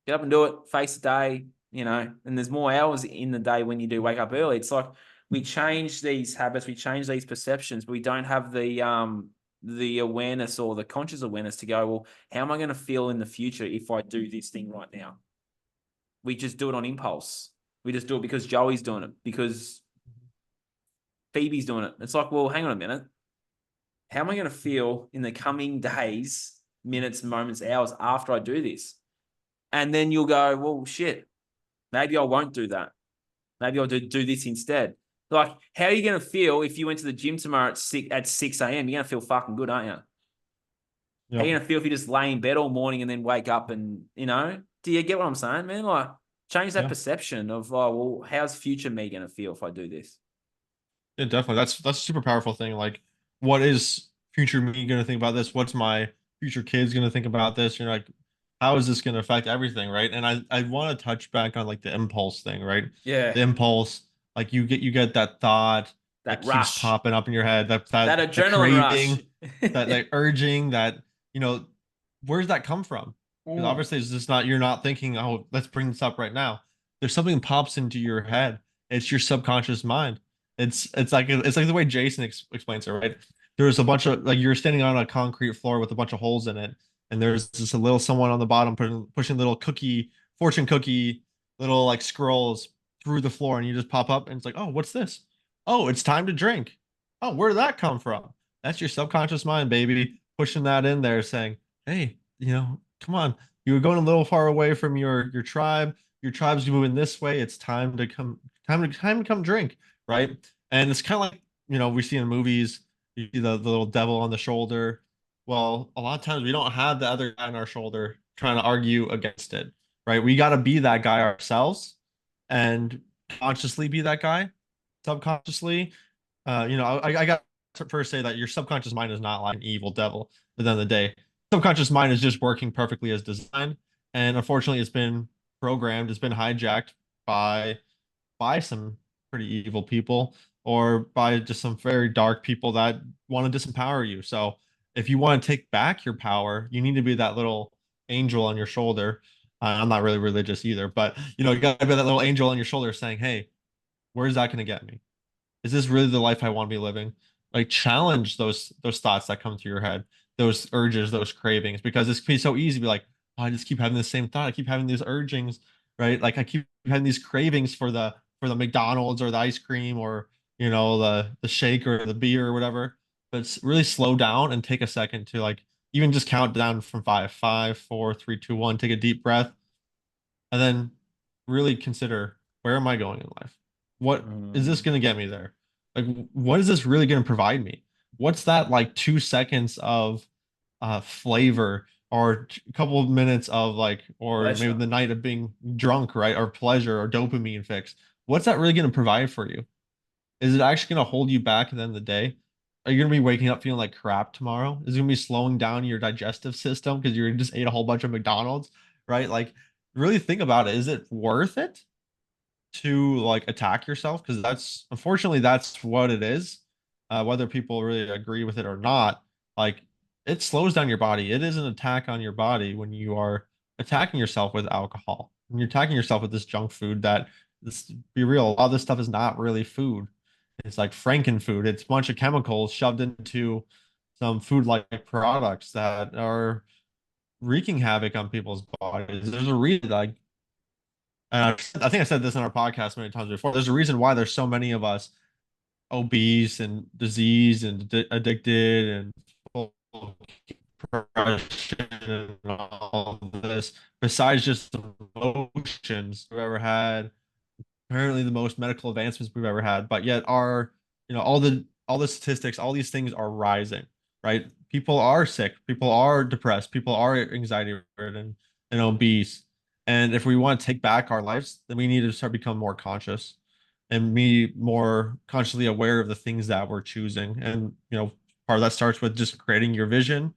Get up and do it. Face the day, And there's more hours in the day when you do wake up early. It's like we change these habits, we change these perceptions, but we don't have the awareness or the conscious awareness to go, well, how am I going to feel in the future if I do this thing right now? We just do it on impulse. We just do it because Joey's doing it, because Phoebe's doing it. It's like, well, hang on a minute. How am I going to feel in the coming days, minutes, moments, hours after I do this? And then you'll go, well, shit, maybe I won't do that. Maybe I'll do this instead. Like, how are you going to feel if you went to the gym tomorrow at 6 a.m.? You're going to feel fucking good, aren't you? How are you Yep. going to feel if you just lay in bed all morning and then wake up and, do you get what I'm saying, man? Like, change that Yeah. perception of, oh, well, how's future me going to feel if I do this? Yeah, definitely. That's a super powerful thing. Like, what is future me gonna think about this? What's my future kids gonna think about this? You're like, how is this gonna affect everything, right? And I want to touch back on like the impulse thing, right? Yeah, The impulse, like you get that thought that that keeps rush, popping up in your head, that that that that adrenaline rush. craving, that urging, that you know, where's that come from? Because Mm. obviously it's just not you're not thinking, oh, let's bring this up right now. There's something pops into your head. It's your subconscious mind. It's like the way Jason explains it, right? There's a bunch of like you're standing on a concrete floor with a bunch of holes in it, and there's just a little someone on the bottom pushing little fortune cookie, little like scrolls through the floor, and you just pop up, and it's like, oh, what's this? Oh, it's time to drink. Oh, where did that come from? That's your subconscious mind, baby, pushing that in there, saying, hey, come on, you were going a little far away from your tribe. Your tribe's moving this way. It's time to come drink, right? And it's kind of like, we see in movies, you see the little devil on the shoulder. Well, a lot of times we don't have the other guy on our shoulder trying to argue against it, right? We got to be that guy ourselves and consciously be that guy, subconsciously. I got to first say that your subconscious mind is not like an evil devil at the end of the day. Subconscious mind is just working perfectly as designed. And unfortunately, it's been programmed, it's been hijacked by some pretty evil people or by just some very dark people that want to disempower you. So if you want to take back your power, you need to be that little angel on your shoulder. I'm not really religious either, but you got to be that little angel on your shoulder saying, "Hey, where's that going to get me? Is this really the life I want to be living?" Like challenge those thoughts that come to your head, those urges, those cravings, because it's be so easy to be like, oh, I just keep having the same thought. I keep having these urgings, right? Like I keep having these cravings for the McDonald's or the ice cream or the shake or the beer or whatever. But really slow down and take a second to like even just count down from five, four, three, two, one, take a deep breath, and then really consider where am I going in life? What is this Mm. going to get me there? Like, what is this really going to provide me? What's that like 2 seconds of flavor or a couple of minutes of like, or maybe Pleasure. the night of being drunk, right? Or pleasure or dopamine fix. What's that really going to provide for you? Is it actually going to hold you back at the end of the day? Are you going to be waking up feeling like crap tomorrow? Is it going to be slowing down your digestive system because you just ate a whole bunch of McDonald's, right? Like, really think about it. Is it worth it to like attack yourself? Because unfortunately, that's what it is. Whether people really agree with it or not, like it slows down your body. It is an attack on your body when you are attacking yourself with alcohol. When you're attacking yourself with this junk food that, let's be real, a lot of this stuff is not really food. It's like Frankenfood. It's a bunch of chemicals shoved into some food-like products that are wreaking havoc on people's bodies. There's a reason, like, and I think I said this in our podcast many times before. There's a reason why there's so many of us obese and diseased and addicted and full of depression and all of this. Besides just the emotions we've ever had, apparently the most medical advancements we've ever had, but yet all the statistics, all these things are rising, right? People are sick, people are depressed, people are anxiety ridden and obese. And if we want to take back our lives, then we need to start becoming more conscious. and be more consciously aware of the things that we're choosing. And, part of that starts with just creating your vision,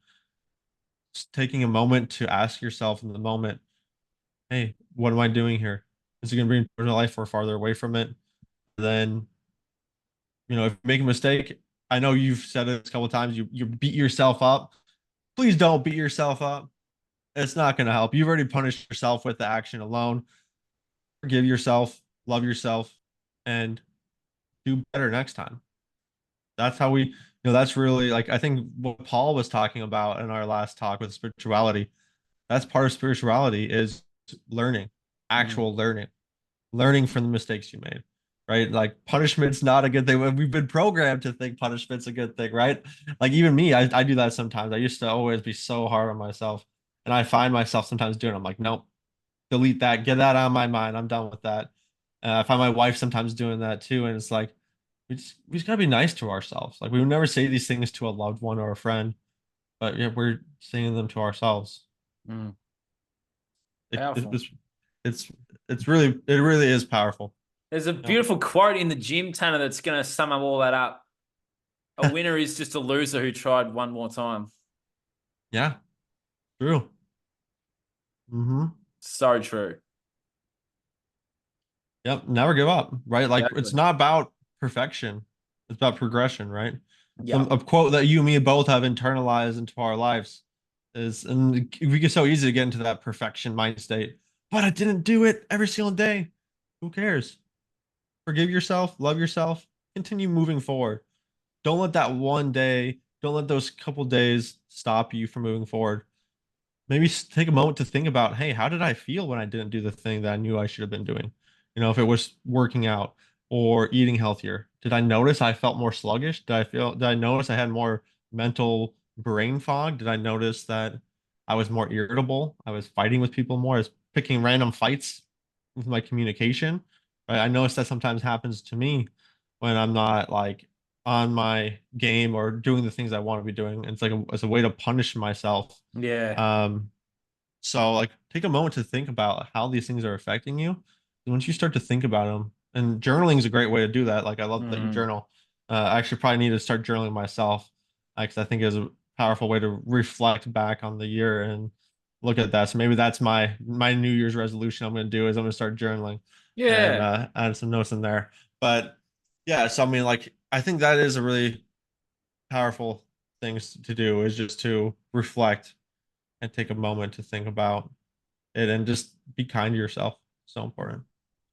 just taking a moment to ask yourself in the moment, hey, what am I doing here? Is it going to bring me towards my life or farther away from it? Then, if you make a mistake, I know you've said it a couple of times, you beat yourself up. Please don't beat yourself up. It's not going to help. You've already punished yourself with the action alone. Forgive yourself, love yourself, and do better next time. That's how that's really like, I think what Paul was talking about in our last talk with spirituality, that's part of spirituality is learning, Mm. actual learning from the mistakes you made, right? Like punishment's not a good thing. We've been programmed to think punishment's a good thing, right? Like even me, I do that sometimes. I used to always be so hard on myself. And I find myself sometimes doing, I'm like, nope, delete that, get that out of my mind. I'm done with that. I find my wife sometimes doing that too. And it's like, we just gotta be nice to ourselves. Like we would never say these things to a loved one or a friend, but yeah, we're saying them to ourselves. Mm. It, it, Powerful. it's it's it really is powerful. There's a Yep. beautiful quote in the gym, Tanner, that's going to sum up all that up. A winner is just a loser who tried one more time. Yeah, true. Mm-hmm. So true. Yep. Never give up, right? Like it's Exactly. not about perfection. It's about progression, right? Yeah. A quote that you and me both have internalized into our lives is, and we get so easy to get into that perfection mind state, but I didn't do it every single day. Who cares? Forgive yourself, love yourself, continue moving forward. Don't let that one day, don't let those couple days stop you from moving forward. Maybe take a moment to think about, hey, how did I feel when I didn't do the thing that I knew I should have been doing? If it was working out or eating healthier, did I notice I felt more sluggish? Did I notice I had more mental brain fog? Did I notice that I was more irritable? I was fighting with people more. I was picking random fights with my communication, right? I noticed that sometimes happens to me when I'm not like on my game or doing the things I want to be doing. It's like as a way to punish myself. Yeah. um, so like take a moment to think about how these things are affecting you. And once you start to think about them, and journaling is a great way to do that. Like I love that you Mm. journal. I actually probably need to start journaling myself because I think it's a powerful way to reflect back on the year and look at that. So maybe that's my New Year's resolution I'm going to do is I'm going to start journaling and Yeah. add some notes in there. But yeah, so I mean, like I think that is a really powerful things to do is just to reflect and take a moment to think about it and just be kind to yourself. So important.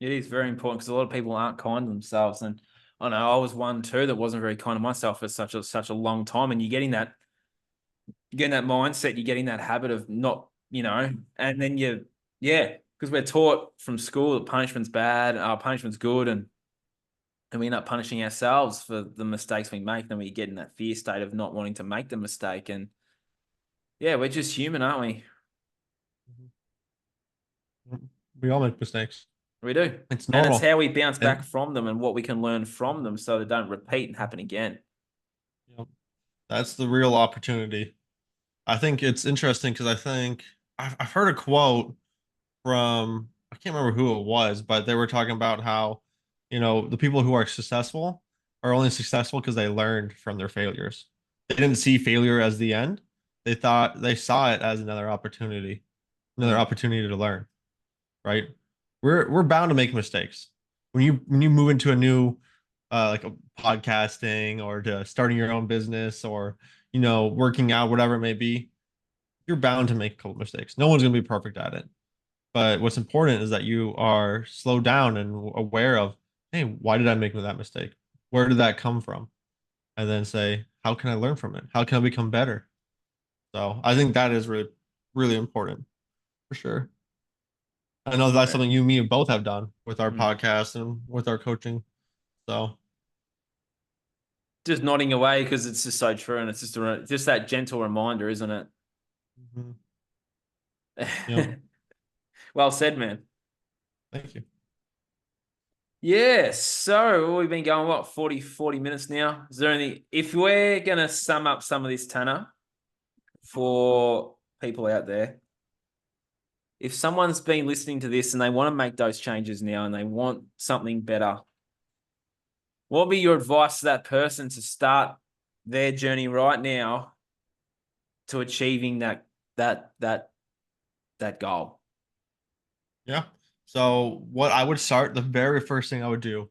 It is very important because a lot of people aren't kind to themselves. And I know I was one too that wasn't very kind to myself for such a long time. And you're getting that mindset, you're getting that habit of not, and then yeah, because we're taught from school that punishment's bad, punishment's good, and we end up punishing ourselves for the mistakes we make. Then we get in that fear state of not wanting to make the mistake. And yeah, we're just human, aren't we? We all make mistakes. We do. It's And it's normal. how we bounce back And from them and what we can learn from them so they don't repeat and happen again. that's the real opportunity. I think it's interesting because I think I've heard a quote from, I can't remember who it was, but they were talking about how, the people who are successful are only successful because they learned from their failures. They didn't see failure as the end. They saw it as another Mm. opportunity to learn. Right? We're bound to make mistakes. When you move into a new like a podcasting or to starting your own business or working out, whatever it may be, you're bound to make a couple mistakes. No one's gonna be perfect at it. But what's important is that you are slowed down and aware of, hey, why did I make that mistake? Where did that come from? And then say, how can I learn from it? How can I become better? So I think that is really, really important for sure. I know that's something you and me both have done with our Mm. podcast and with our coaching. So, Just nodding away because it's just so true, and it's just that gentle reminder, isn't mhm. Yep. it? Well said, man. Thank you. Yeah, so we've been going, what, 40 minutes now? Is there any, if we're going to sum up some of this, Tanner, for people out there, if someone's been listening to this and they want to make those changes now and they want something better, What would be your advice to that person to start their journey right now to achieving that goal? Yeah. So what I would start, the very first thing I would do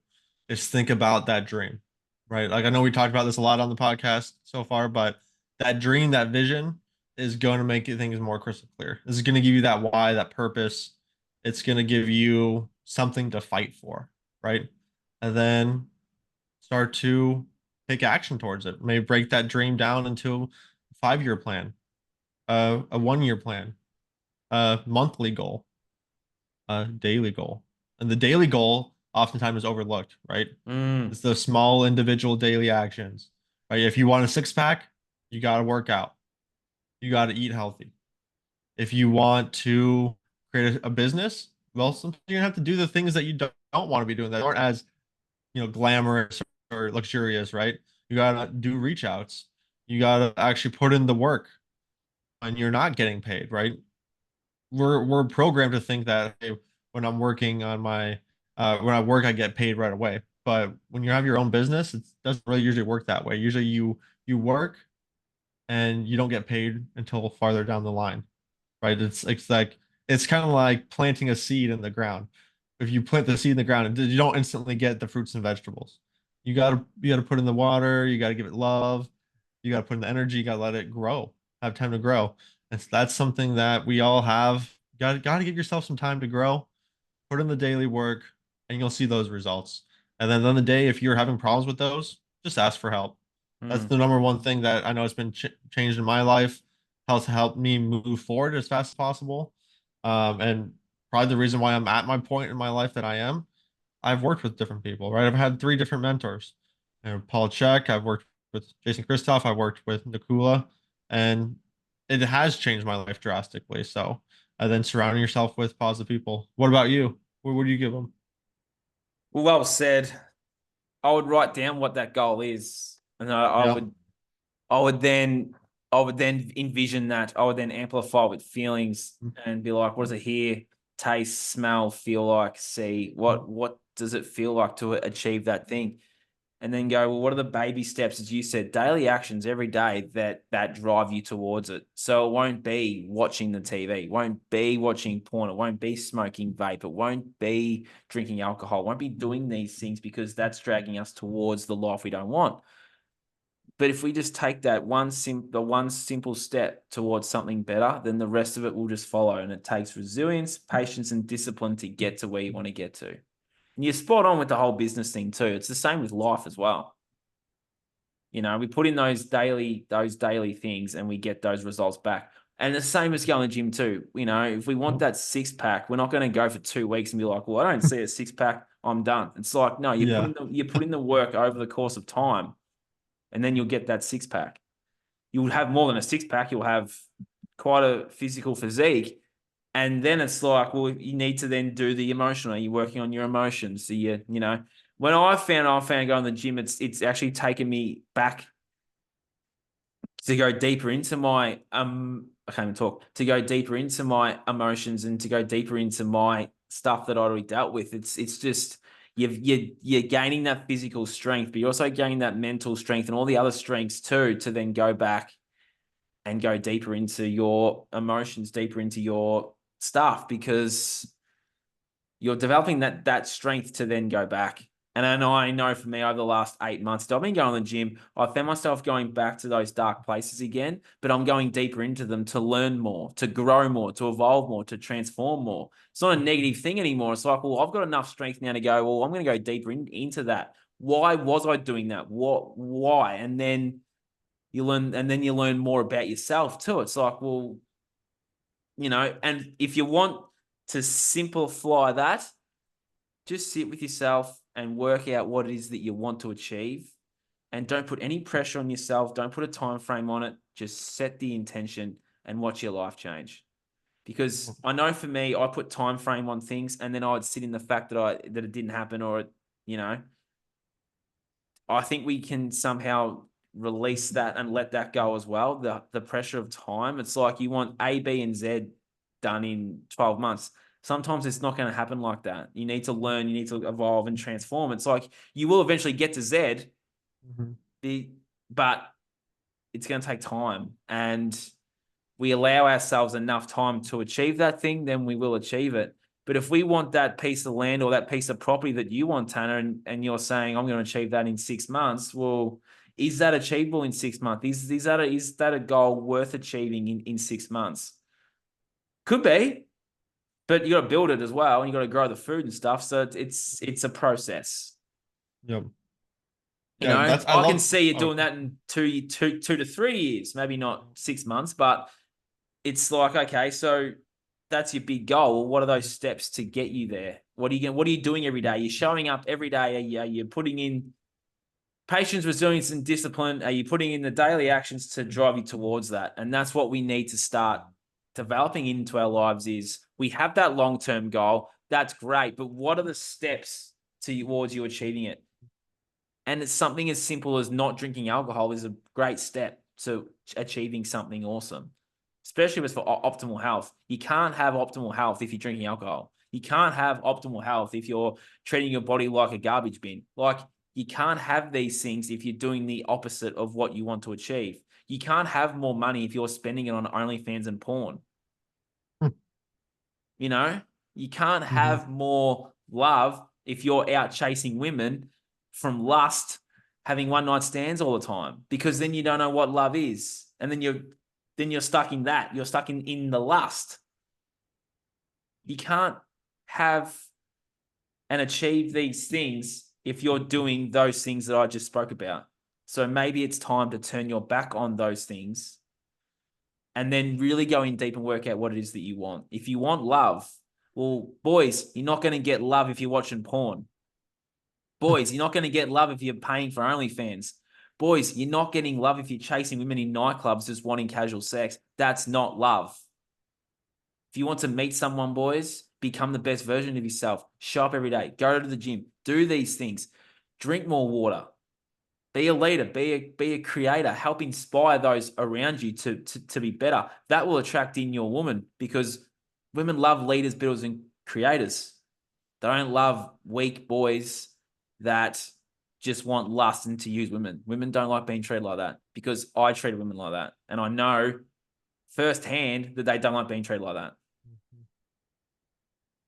is think about that dream, right? Like I know we talked about this a lot on the podcast so far, but that dream, that vision is going to make things more crystal clear. This is going to give you that why, that purpose. It's going to give you something to fight for, right? And then start to take action towards it. Maybe break that dream down into a 5-year plan, a 1-year plan, a monthly goal, a daily goal. And the daily goal oftentimes is overlooked, right? Mm, It's the small individual daily actions, right? If you want a six pack, you got to work out, you got to eat healthy. If you want to create a business, well, sometimes you're gonna have to do the things that you don't want to be doing that aren't as, glamorous or luxurious, right? You gotta do reach outs. You gotta actually put in the work, and you're not getting paid, right? We're programmed to think that, hey, when I'm working on my when I work I get paid right away. But when you have your own business, it doesn't really usually work that way. Usually you work and you don't get paid until farther down the line, right? It's kind of like planting a seed in the ground. If you plant the seed in the ground, you don't instantly get the fruits and vegetables. You gotta put in the water, you gotta give it love, you gotta put in the energy, you gotta let it grow, have time to grow. And so that's something that we all have. Gotta give yourself some time to grow, put in the daily work, and you'll see those results. And then on the day, if you're having problems with those, just ask for help. That's mm. the number one thing that I know has been changed in my life, has helped me move forward as fast as possible. And probably the reason why I'm at my point in my life that I am, I've worked with different people, right? I've had 3 different mentors. Paul Check, I've worked with Jason Christoph, I've worked with Nakula, and it has changed my life drastically. So, and then surrounding yourself with positive people. What about you? What would you give them? Well said. I would write down what that goal is, and Yeah. I would then I would then envision that. I would then amplify with feelings and be like, what does it hear, taste, smell, feel like, see? What does it feel like to achieve that thing? And then go, well, what are the baby steps, as you said, daily actions every day that drive you towards it? So it won't be watching the TV, it won't be watching porn, it won't be smoking vape, it won't be drinking alcohol, it won't be doing these things because that's dragging us towards the life we don't want. But if we just take that the one simple step towards something better, then the rest of it will just follow. And it takes resilience, patience, and discipline to get to where you want to get to. And you're spot on with the whole business thing too. It's the same with life as well. You know, we put in those daily things and we get those results back. And the same as going to the gym too. You know, if we want that six pack, we're not going to go for 2 weeks and be like, well, I don't see a six pack, I'm done. It's like, no, Yeah. you put in the work over the course of time, and then you'll get that six pack. You'll have more than a six pack, you'll have quite a physical physique. And then it's like, well, you need to then do the emotional. Are you working on your emotions? So you know, when I found going to the gym, it's actually taken me back to go deeper into my I can't even talk, to go deeper into my emotions and to go deeper into my stuff that I'd already dealt with. It's just you're gaining that physical strength, but you're also gaining that mental strength and all the other strengths too, to then go back and go deeper into your emotions, deeper into your stuff, because you're developing that strength to then go back. And I know for me over the last 8 months, I've been going to the gym. I found myself going back to those dark places again, but I'm going deeper into them to learn more, to grow more, to evolve more, to transform more. It's not a negative thing anymore. It's like, well, I've got enough strength now to go, well, I'm going to go deeper into that. Why was I doing that? Why? And then you learn more about yourself too. It's like, well, you know, and if you want to simplify that, just sit with yourself and work out what it is that you want to achieve, and don't put any pressure on yourself. Don't put a time frame on it. Just set the intention and watch your life change. Because I know for me, I put time frame on things and then I would sit in the fact that it didn't happen, or it, you know, I think we can somehow release that and let that go as well. The pressure of time. It's like you want A, B, and Z done in 12 months. Sometimes it's not going to happen like that. You need to learn, you need to evolve and transform. It's like you will eventually get to Z, but it's going to take time. And we allow ourselves enough time to achieve that thing, then we will achieve it. But if we want that piece of land or that piece of property that you want, Tanner, and you're saying, I'm going to achieve that in 6 months, well, is that achievable in 6 months? Is that a goal worth achieving in 6 months? Could be, but you got to build it as well, and you got to grow the food and stuff. So it's a process. Yep. You Yeah, know, that's I I can love. see you Oh, doing that in 2 to 3 years, maybe not 6 months, but it's like, okay, so that's your big goal. Well, what are those steps to get you there? What are you doing every day? You're showing up every day. Are you putting in patience, resilience, and discipline? Are you putting in the daily actions to drive you towards that? And that's what we need to start developing into our lives is we have that long-term goal. That's great. But what are the steps towards you achieving it? And it's something as simple as not drinking alcohol is a great step to achieving something awesome, especially if it's for optimal health. You can't have optimal health if you're drinking alcohol. You can't have optimal health if you're treating your body like a garbage bin. Like, you can't have these things if you're doing the opposite of what you want to achieve. You can't have more money if you're spending it on OnlyFans and porn. You know, you can't mhm. have more love if you're out chasing women from lust, having one night stands all the time, because then you don't know what love is. And then you're stuck in that. You're stuck in the lust. You can't have and achieve these things if you're doing those things that I just spoke about. So maybe it's time to turn your back on those things and then really go in deep and work out what it is that you want. If you want love, well, boys, you're not going to get love if you're watching porn. Boys, you're not going to get love if you're paying for OnlyFans. Boys, you're not getting love if you're chasing women in nightclubs just wanting casual sex. That's not love. If you want to meet someone, boys, become the best version of yourself. Show up every day. Go to the gym. Do these things. Drink more water. Be a leader, be a creator, help inspire those around you to be better. That will attract in your woman because women love leaders, builders, and creators. They don't love weak boys that just want lust and to use women. Women don't like being treated like that because I treat women like that. And I know firsthand that they don't like being treated like that.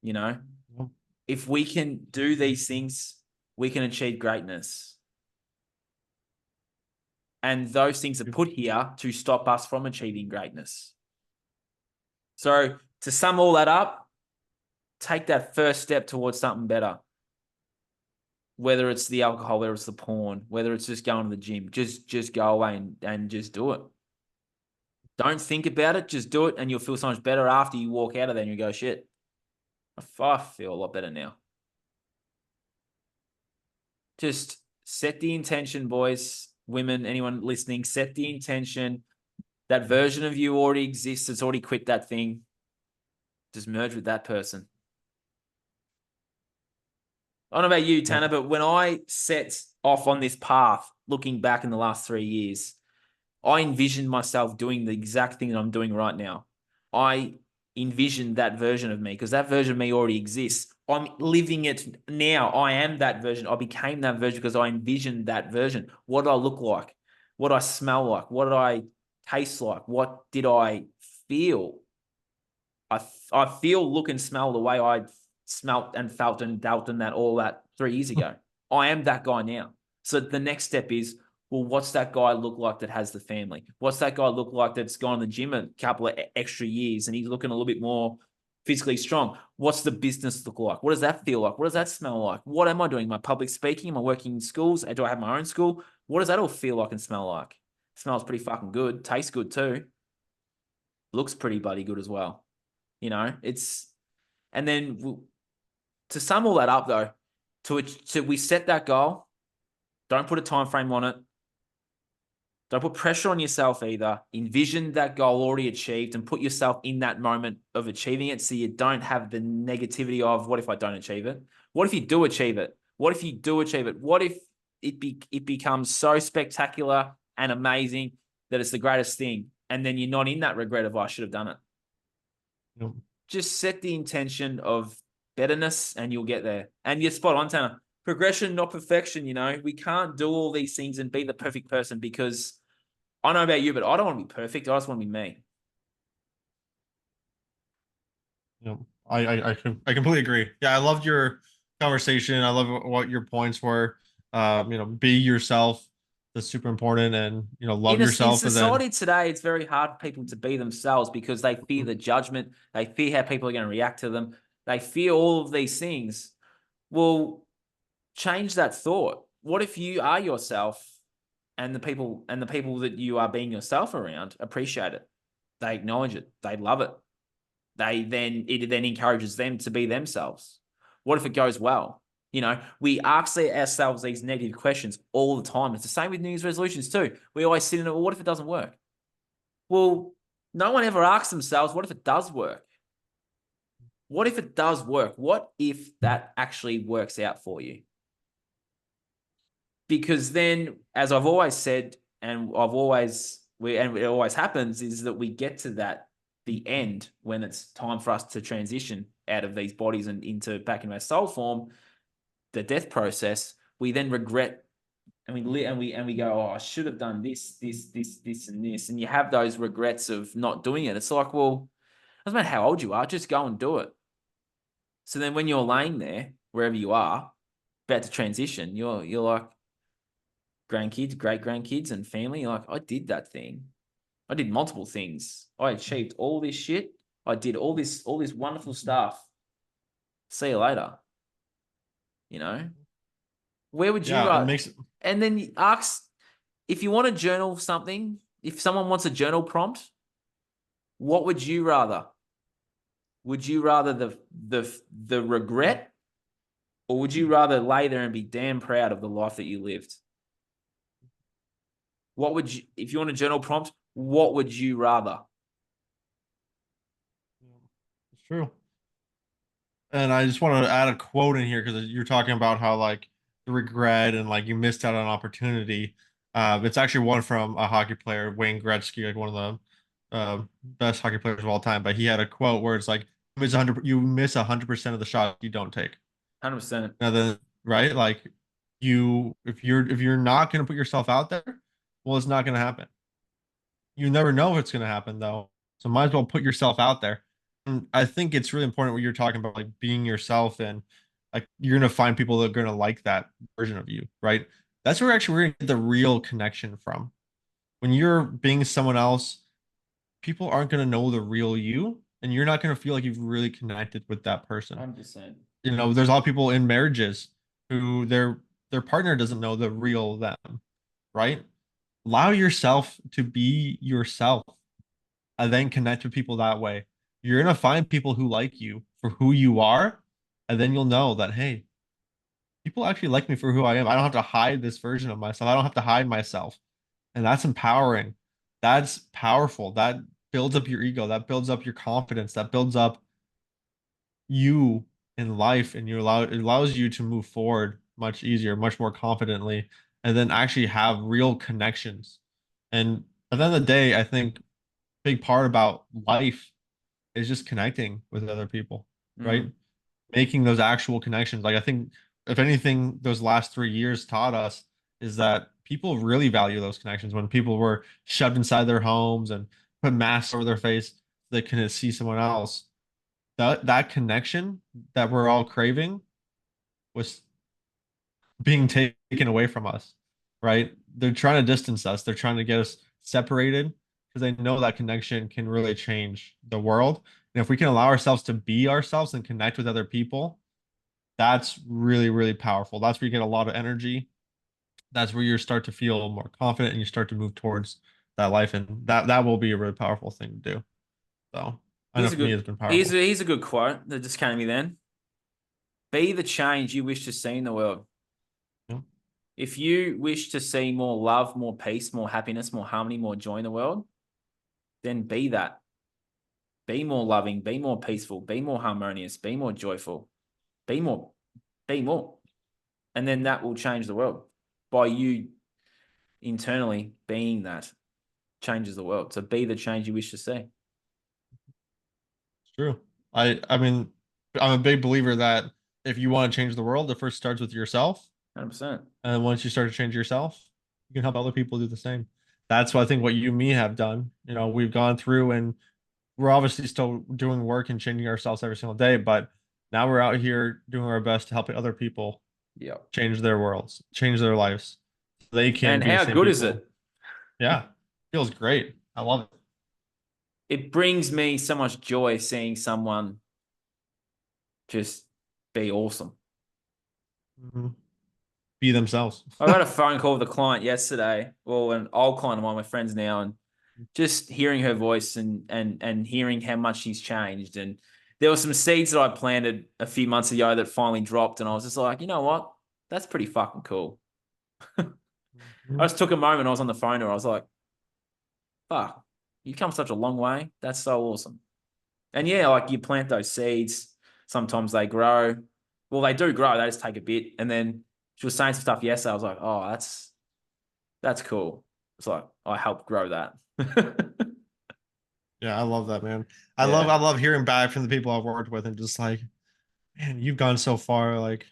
You know, Yep. if we can do these things, we can achieve greatness. And those things are put here to stop us from achieving greatness. So to sum all that up, take that first step towards something better. Whether it's the alcohol, whether it's the porn, whether it's just going to the gym, just go away and just do it. Don't think about it, just do it, and you'll feel so much better after you walk out of there and you go, shit, I feel a lot better now. Just set the intention, boys, women, anyone listening, set the intention. That version of you already exists. It's already quit that thing. Just merge with that person. I don't know about you, Yep. Tanner, but when I set off on this path, looking back in the last 3 years, I envisioned myself doing the exact thing that I'm doing right now. I envisioned that version of me because that version of me already exists. I'm living it now. I am that version. I became that version because I envisioned that version. What did I look like? What did I smell like? What did I taste like? What did I feel? I feel, look, and smell the way I smelt and felt and dealt in that all that 3 years ago. I am that guy now. So the next step is, well, what's that guy look like that has the family? What's that guy look like that's gone to the gym a couple of extra years and he's looking a little bit more physically strong? What's the business look like? What does that feel like? What does that smell like? What am I doing? Am I public speaking? Am I working in schools? Do I have my own school? What does that all feel like and smell like? It smells pretty fucking good. Tastes good too. Looks pretty bloody good as well. You know, and then to sum all that up though, to we set that goal. Don't put a time frame on it. Don't put pressure on yourself either. Envision that goal already achieved and put yourself in that moment of achieving it so you don't have the negativity of what if I don't achieve it? What if you do achieve it? What if you do achieve it? What if it becomes so spectacular and amazing that it's the greatest thing? And then you're not in that regret of I should have done it. Yep. Just set the intention of betterness and you'll get there. And you're spot on, Tanner. Progression, not perfection. We can't do all these things and be the perfect person, because I know about you, but I don't want to be perfect. I just want to be me. I completely agree. Yeah, I loved your conversation. I love what your points were. Be yourself. That's super important, and love In yourself. And then society today, it's very hard for people to be themselves because they fear the judgment. They fear how people are going to react to them. They fear all of these things. Well, change that thought. What if you are yourself, and the people that you are being yourself around appreciate it? They acknowledge it. They love it. It then encourages them to be themselves. What if it goes well? We ask ourselves these negative questions all the time. It's the same with New Year's resolutions too. We always sit in it. Well, what if it doesn't work? Well, no one ever asks themselves, what if it does work? What if it does work? What if that actually works out for you? Because then, as I've always said, and it always happens, is that we get to the end when it's time for us to transition out of these bodies and back into our soul form, the death process. We then regret, and we go, oh, I should have done this, and this, and you have those regrets of not doing it. It's like, well, doesn't matter how old you are, just go and do it. So then, when you're laying there, wherever you are, about to transition, you're like, grandkids, great grandkids, and family. You're like, I did that thing. I did multiple things. I achieved all this shit. I did all this wonderful stuff. See you later. You know, where would you yeah, it rather? makes And then you ask, if you want to journal something. If someone wants a journal prompt, what would you rather? Would you rather the regret, or would you rather lay there and be damn proud of the life that you lived? What would you, if you want a journal prompt, what would you rather? it's true. And I just wanted to add a quote in here because you're talking about how like the regret and like you missed out on an opportunity. It's actually one from a hockey player, Wayne Gretzky, like one of the best hockey players of all time. But he had a quote where it's like you miss 100% of the shots you don't take. 100%. Now then, right? Like if you're not going to put yourself out there, well, it's not going to happen. You never know if it's going to happen though. So might as well put yourself out there. And I think it's really important what you're talking about, like being yourself, and like you're going to find people that are going to like that version of you, right? That's where actually we're going to get the real connection from. When you're being someone else, people aren't going to know the real you, and you're not going to feel like you've really connected with that person. 100%. There's a lot of people in marriages who their partner doesn't know the real them, right? Allow yourself to be yourself and then connect with people that way. You're gonna find people who like you for who you are, and then you'll know that, hey, people actually like me for who I am. I don't have to hide this version of myself. I don't have to hide myself. And that's empowering. That's powerful. That builds up your ego. That builds up your confidence. That builds up you in life, and it allows you to move forward much easier, much more confidently, and then actually have real connections. And at the end of the day, I think big part about life is just connecting with other people, right? Mm, Making those actual connections. Like I think if anything, those last 3 years taught us is that people really value those connections when people were shoved inside their homes and put masks over their face so they couldn't see someone else. That connection that we're all craving was being taken away from us, right? They're trying to distance us. They're trying to get us separated because they know that connection can really change the world. And if we can allow ourselves to be ourselves and connect with other people, that's really, really powerful. That's where you get a lot of energy. That's where you start to feel more confident and you start to move towards that life. And that will be a really powerful thing to do. So I know here's a for me, good it's been powerful. here's a good quote that just came to me then. Be the change you wish to see in the world. Yeah. If you wish to see more love, more peace, more happiness, more harmony, more joy in the world, then be that. Be more loving, be more peaceful, be more harmonious, be more joyful, be more, be more. And then that will change the world by you internally being that changes the world. So be the change you wish to see. It's true. I mean, I'm a big believer that if you want to change the world, it first starts with yourself. 100%. And once you start to change yourself, you can help other people do the same. That's what I think what you and me have done. We've gone through and we're obviously still doing work and changing ourselves every single day, but now we're out here doing our best to help other people Yeah. change their worlds, change their lives. So they can And be the how same good is people. it? Yeah. Feels great. I love it. It brings me so much joy seeing someone just be awesome. Mhm. Be themselves. I got a phone call with a client yesterday, well, an old client of mine, my friends now, and just hearing her voice and hearing how much she's changed. And there were some seeds that I planted a few months ago that finally dropped, and I was just like, you know what? That's pretty fucking cool. I Mhm. just took a moment. I was on the phone, and I was like, fuck, you've come such a long way. That's so awesome. And yeah, like you plant those seeds, sometimes they grow. Well, they do grow, they just take a bit. And then she was saying some stuff yesterday. I was like, oh, that's cool. It's like I helped grow that. Yeah, I love that, man. Yeah. I love hearing back from the people I've worked with and just like, man, you've gone so far. Like,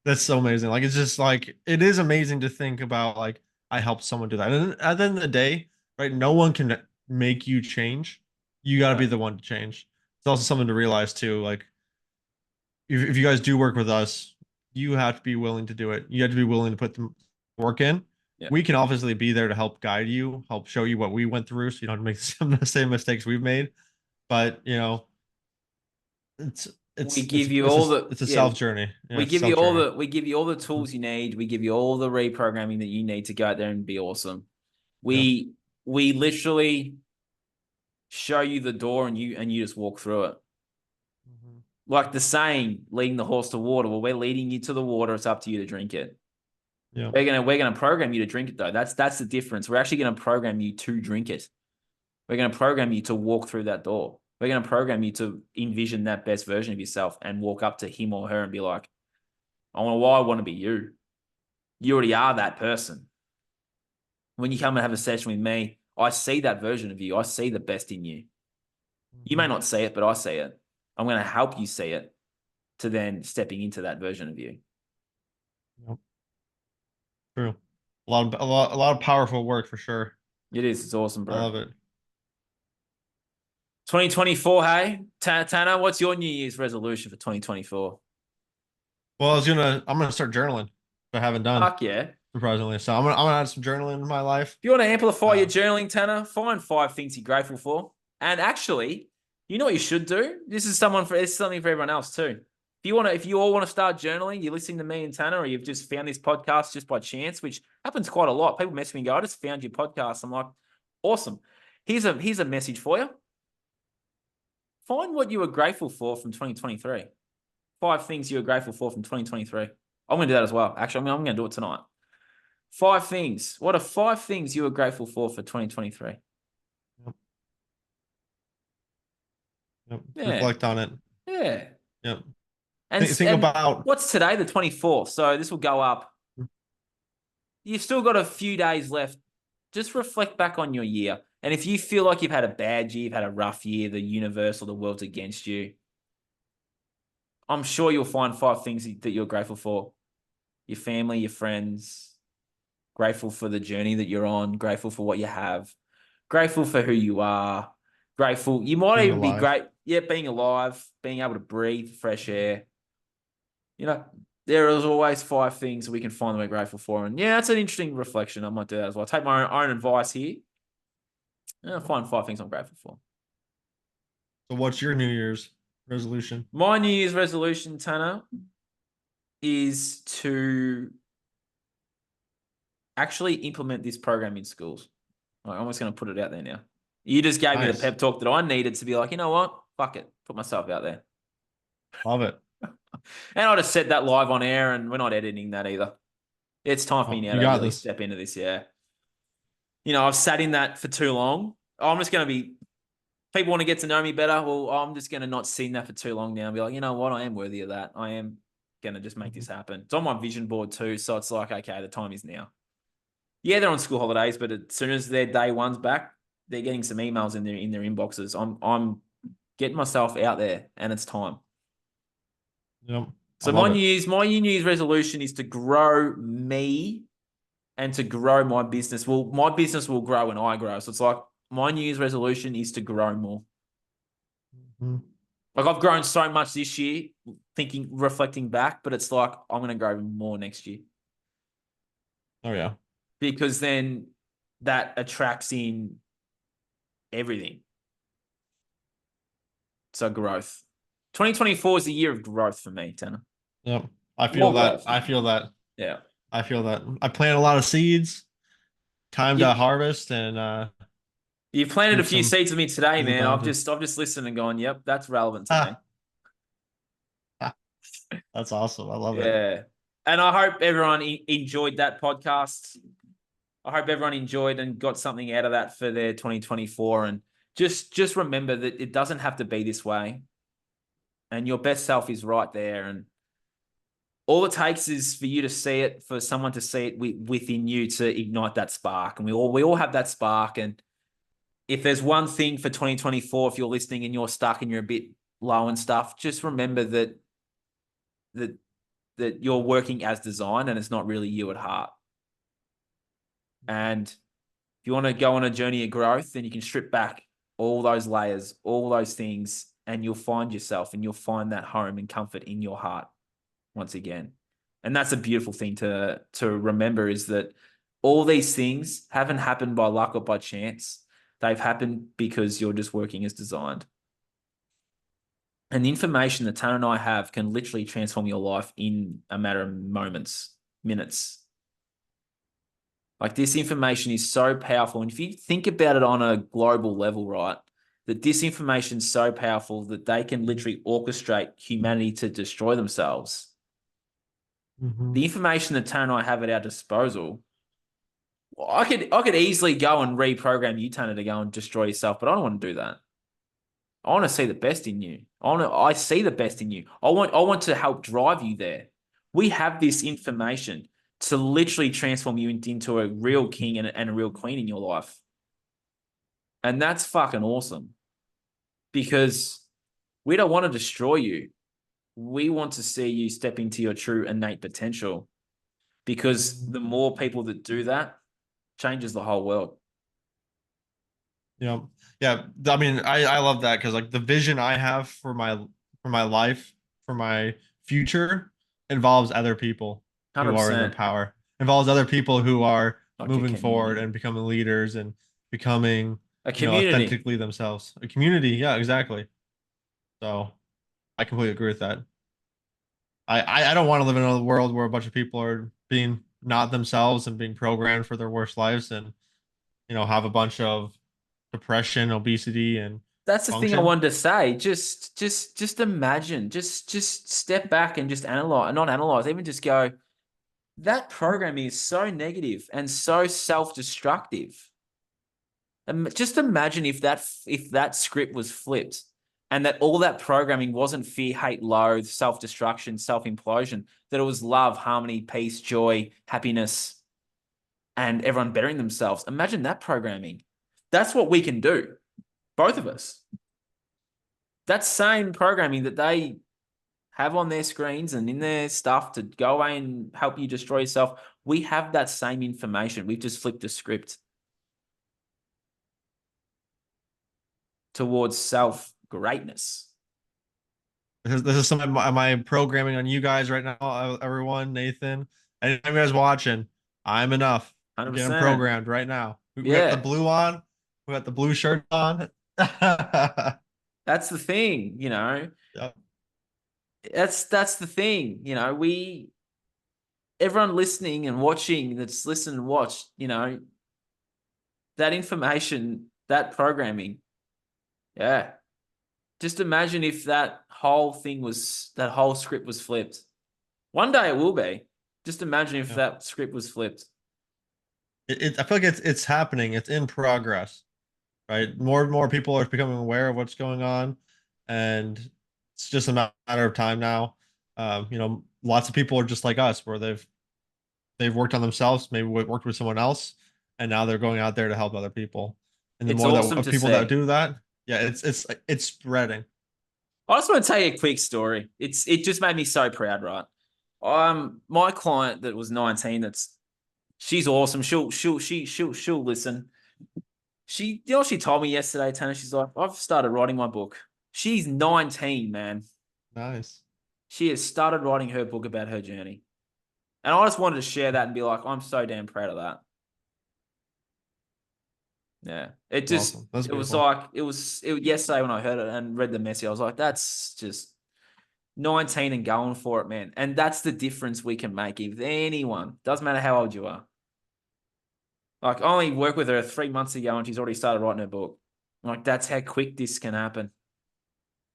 that's so amazing. Like, it's just like, it is amazing to think about, like, I helped someone do that. And at the end of the day, right, no one can make you change. You got to be No. the one to change. It's also something to realize, too. Like, if you guys do work with us, you have to be willing to do it. You have to be willing to put the work in. Yeah. We can obviously be there to help guide you, help show you what we went through so you don't make some of the same mistakes we've made. But, it's We it's it's give you it's a all the it's a yeah, self journey. Yeah, it's a self journey. we give you all the tools you need. We give you all the reprogramming that you need to go out there and be awesome. Yep. We we literally show you the door and you just walk through it. Mhm. Like the saying, leading the horse to water. Well, we're leading you to the water. It's up to you to drink it. Yep. We're gonna program you to drink it though. That's the difference. We're actually gonna program you to drink it. We're gonna program you to walk through that door. We're gonna program you to envision that best version of yourself and walk up to him or her and be like, I want to be you. You already are that person. When you come and have a session with me, I see that version of you. I see the best in you. You may Mhm. not see it, but I see it. I'm going to help you see it to then stepping into that version of you. Yep. True. A lot of powerful work for sure. It is. It's awesome, I bro. love it. 2024, hey? Tanner, what's your New Year's resolution for 2024? Well, I'm gonna start journaling, but I haven't done, Fuck yeah. If surprisingly. So I'm gonna add some journaling in my life. you want to amplify your Uh, journaling, Tanner, find 5 things you're grateful for. And actually, you know what you should do? This is something for everyone else too. If you all want to start journaling, you're listening to me and Tanner, or you've just found this podcast just by chance, which happens quite a lot. People message me and go, I just found your podcast. I'm like, awesome. Here's a message for you. Find what you were grateful for from 2023. 5 things you were grateful for from 2023. I'm going to do that as well. Actually, I'm going to do it tonight. 5 things. What are 5 things you were grateful for 2023? yep, yep. Yeah. Reflect on it. Yeah. Yep. And Think and about. what's today? The 24th. So this will go up. You've still got a few days left. Just reflect back on your year. And if you feel like you've had a bad year, you've had a rough year, the universe or the world's against you, I'm sure you'll find 5 things that you're grateful for. Your family, your friends, grateful for the journey that you're on, grateful for what you have, grateful for who you are, grateful. You might Being even be alive. great. Yeah, being alive, being able to breathe, fresh air. You know, there is always 5 things we can find that we're grateful for. And yeah, that's an interesting reflection. I might do that as well. Take my own advice here and find 5 things I'm grateful for. So what's your New Year's resolution? My New Year's resolution, Tanner, is to actually implement this program in schools. I'm just going to put it out there now. You just gave me the Nice. pep talk that I needed to be like, you know what? Fuck it. Put myself out there. Love it. And I just said that live on air, and we're not editing that either. It's time for me Oh, now you to got really this. step into this. Yeah. I've sat in that for too long. I'm just going to be, people want to get to know me better. Well, I'm just going to not sit in that for too long now and be like, you know what? I am worthy of that. I am going to just make Mhm. this happen. It's on my vision board too. So it's like, okay, the time is now. Yeah, they're on school holidays, but as soon as their day one's back, they're getting some emails in their inboxes. getting myself out there, and it's time. Yep. I So love it. My New Year's resolution is to grow me and to grow my business. Well, my business will grow when I grow. So it's like my New Year's resolution is to grow more. Mhm. Like I've grown so much this year, reflecting back, but it's like I'm going to grow more next year Oh yeah. because then that attracts in everything. So growth. 2024 is the year of growth for me, Tanner. Yep. I feel More that. growth. I feel that. Yeah. I feel that. I plant a lot of seeds. Time to You harvest and you planted a reap few some seeds with me today, reap the man. bounty. I've just listened and gone, yep, that's relevant to me. Ah, that's awesome. I love it. Yeah. And I hope everyone enjoyed that podcast. I hope everyone enjoyed and got something out of that for their 2024. And just remember that it doesn't have to be this way. And your best self is right there. And all it takes is for you to see it, for someone to see it within you to ignite that spark. And we all have that spark. And if there's one thing for 2024, if you're listening and you're stuck and you're a bit low and stuff, just remember that that you're working as designed and it's not really you at heart. And if you want to go on a journey of growth, then you can strip back all those layers, all those things, and you'll find yourself and you'll find that home and comfort in your heart once again. And that's a beautiful thing to remember is that all these things haven't happened by luck or by chance. They've happened because you're just working as designed. And the information that Tanner and I have can literally transform your life in a matter of moments, minutes. Like this information is so powerful. And if you think about it on a global level, right, that this information is so powerful that they can literally orchestrate humanity to destroy themselves. Hmm. The information that Tanner and I have at our disposal, I could easily go and reprogram you, Tanner, to go and destroy yourself, but I don't want to do that. I want to see the best in you. I see the best in you. I want to help drive you there. We have this information to literally transform you into a real king and a real queen in your life. And that's fucking awesome because we don't want to destroy you. We want to see you step into your true innate potential because the more people that do that changes the whole world. Yeah. Yeah. I mean, I love that because like the vision I have for my life, for my future involves other people who are in their 100% power. Involves other people who are like a moving forward community, and becoming leaders and becoming, a you know, community. authentically themselves. A community. Yeah, exactly. So I completely agree with that. I don't want to live in a world where a bunch of people are being not themselves and being programmed for their worst lives and, you know, have a bunch of depression, obesity, and That's the thing I function. wanted to say. Just imagine, just step back and just analyze, not analyze, even just go, that programming is so negative and so self-destructive. And just imagine if that script was flipped and that all that programming wasn't fear, hate, loathe, self-destruction, self-implosion, that it was love, harmony, peace, joy, happiness, and everyone bettering themselves. Imagine that programming. That's what we can do, both of us. That same programming that they have on their screens and in their stuff to go away and help you destroy yourself, we have that same information. We've just flipped the script towards self greatness. This is some of my programming on you guys right now, everyone, Nathan. Anytime you guys watching, I'm enough. I'm getting 100%. programmed right now. We got the Yeah. blue on. We got the blue shirt on. That's the thing, you know. Yep. That's the thing, you know. We everyone listening and watching that's listened and watched, you know, that information, that programming. Yeah. Just imagine if that whole script was flipped. One day it will be. Just imagine if Yeah. that script was flipped. I feel like it's happening. It's in progress, right? More and more people are becoming aware of what's going on, and it's just a matter of time now. You know, lots of people are just like us, where they've worked on themselves, maybe worked with someone else, and now they're going out there to help other people. And the It's more that awesome of to people that see. do that, Yeah, it's spreading. I just want to tell you a quick story. It just made me so proud, right? My client that was 19, she's awesome. She'll listen. She told me yesterday, Tanner, she's like, I've started writing my book. She's 19, man. Nice. She has started writing her book about her journey. And I just wanted to share that and be like, I'm so damn proud of that. Yeah. That's awesome. That's It was beautiful. like, yesterday when I heard it and read the message, I was like, that's just 19 and going for it, man. And that's the difference we can make if anyone, doesn't matter how old you are. Like, I only worked with her 3 months ago and she's already started writing her book. Like, that's how quick this can happen.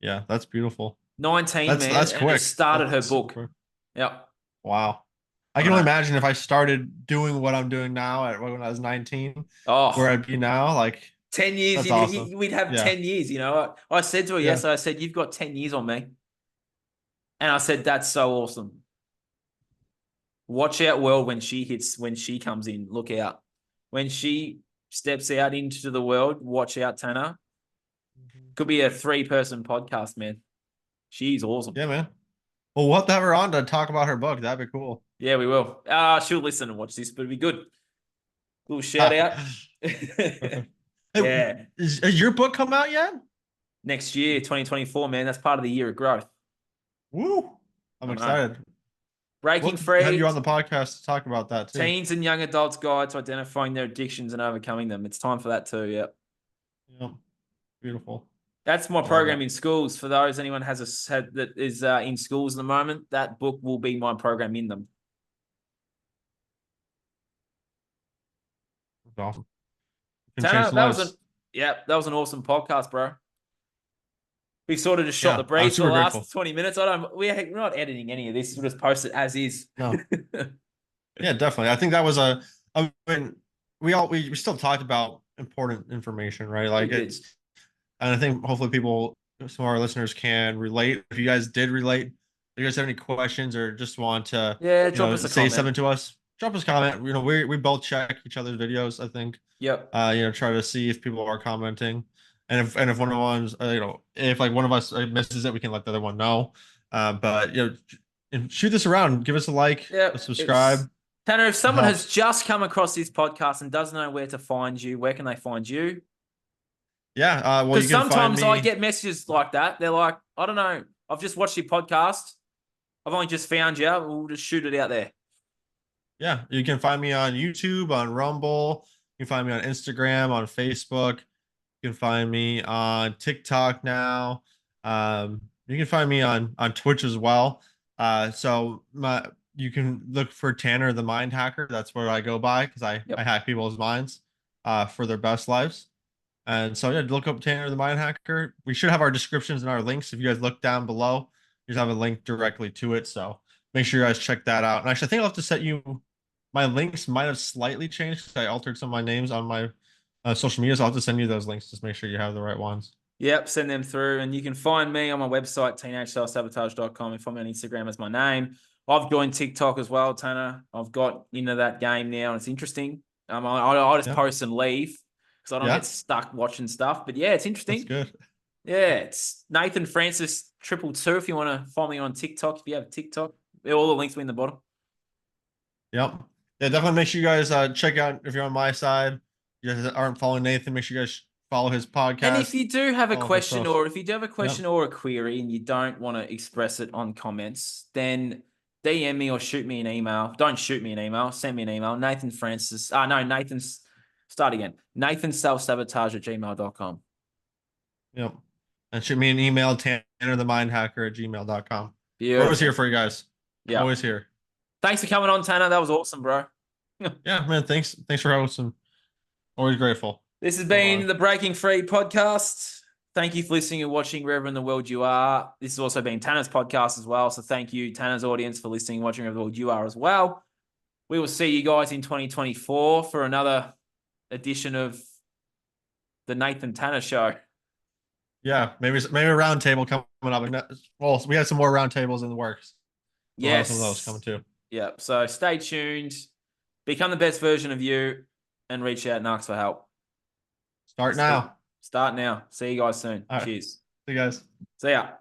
Yeah, that's beautiful. 19, man, That's and has quick. started her That's book. super. Yep. Wow. I I can only know. imagine if I started doing what I'm doing now at when I was 19, where Oh, I'd be now. Like, 10 years, that's awesome. we'd have Yeah. 10 years, you know. I said to her Yeah. yesterday, I said, you've got 10 years on me. And I said, that's so awesome. Watch out, world, when she comes in. Look out. When she steps out into the world, watch out, Tanner. Mhm. Could be a 3-person podcast, man. She's awesome. Yeah, man. Well, we'll have to have her on to talk about her book. That'd be cool. Yeah, we will. She'll listen and watch this, but it'll be good. Little shout Ha. out. Perfect. Hey, Yeah. has your book come out yet? Next year, 2024, man. That's part of the year of growth. Woo! I'm I know. excited. Breaking We'll have you free, on the podcast to talk about that too. teens and young adults guide to identifying their addictions and overcoming them. It's time for that too. Yeah. Yeah, beautiful. That's my I love program it. in schools. For those anyone that is in schools at the moment, that book will be my program in them. It's awesome. You can change Tanner, some lives. that was an awesome podcast, bro. We sort of just shot the Yeah, I'm breeze for the super grateful. last 20 minutes. We're not editing any of this. We'll just post it as is. No, yeah, definitely. I think that was I mean, we still talked about important information, right? We Like did. it's, and I think hopefully people, some of our listeners can relate. If you guys did relate, if you guys have any questions or just want to, Yeah, drop us a say comment. something to us, drop us a comment. We both check each other's videos, I think. Yep. Try to see if people are commenting. And if one of one's, if like one of us misses it, we can let the other one know. But and shoot this around. Give us a like, a Yep. It's subscribe. Tanner, if It someone has helps. just come across this podcast and doesn't know where to find you, where can they find you? Yeah. Well, you Because can find sometimes I me. get messages like that. They're like, I don't know. I've just watched your podcast. I've only just found you. We'll just shoot it out there. Yeah, you can find me on YouTube, on Rumble. You can find me on Instagram, on Facebook. You can find me on TikTok now. You can find me on Twitch as well. So you can look for Tanner the Mind Hacker. That's where I go by because I Yep. hack people's minds for their best lives. And so yeah, look up Tanner the Mind Hacker. We should have our descriptions and our links. If you guys look down below, you just have a link directly to it. So make sure you guys check that out. And actually, I think I'll have to set you. My links might have slightly changed because I altered some of my names on my social media. So I'll have to send you those links. Just make sure you have the right ones. Yep. Send them through. And you can find me on my website, teenagesabotage.com, and find me on Instagram as my name. I've joined TikTok as well, Tanner. I've got into that game now, and it's interesting. I just Yeah, post and leave because I don't get yeah, stuck watching stuff. But yeah, it's that's interesting. good. Yeah, it's Nathan Francis 222 if you want to follow me on TikTok. If you have TikTok, all the links will be in the bottom. Yep. Yeah, definitely make sure you guys check out if you're on my side. You guys aren't following Nathan, make sure you guys follow his And if podcast, you do have a follow his question, stuff. or if you do have a Yep. question or a query and you don't want to express it on comments, then DM me or shoot me an email. Don't shoot me an email, send me an email. Nathan Francis. No, Nathan's start again. Nathan self-sabotage at gmail.com. Yep. And shoot me an email, tannerthemindhacker@gmail.com. We're always here Beautiful. for you guys. Yeah. Always here. Thanks for coming on, Tanner. That was awesome, bro. Yeah, man. Thanks for hosting. Always grateful. This has Love on been it. the Breaking Free podcast. Thank you for listening and watching wherever in the world you are. This has also been Tanner's podcast as well. So thank you, Tanner's audience, for listening and watching wherever the world you are as well. We will see you guys in 2024 for another edition of the Nathan Tanner Show. Yeah, maybe a round table coming up. Well, we have some more round tables in the works. We'll have some of those coming Yes. too. Yeah. So stay tuned. Become the best version of you and reach out and ask for help. Start now. Start now. See you guys soon. All right. Cheers. See you guys. See ya.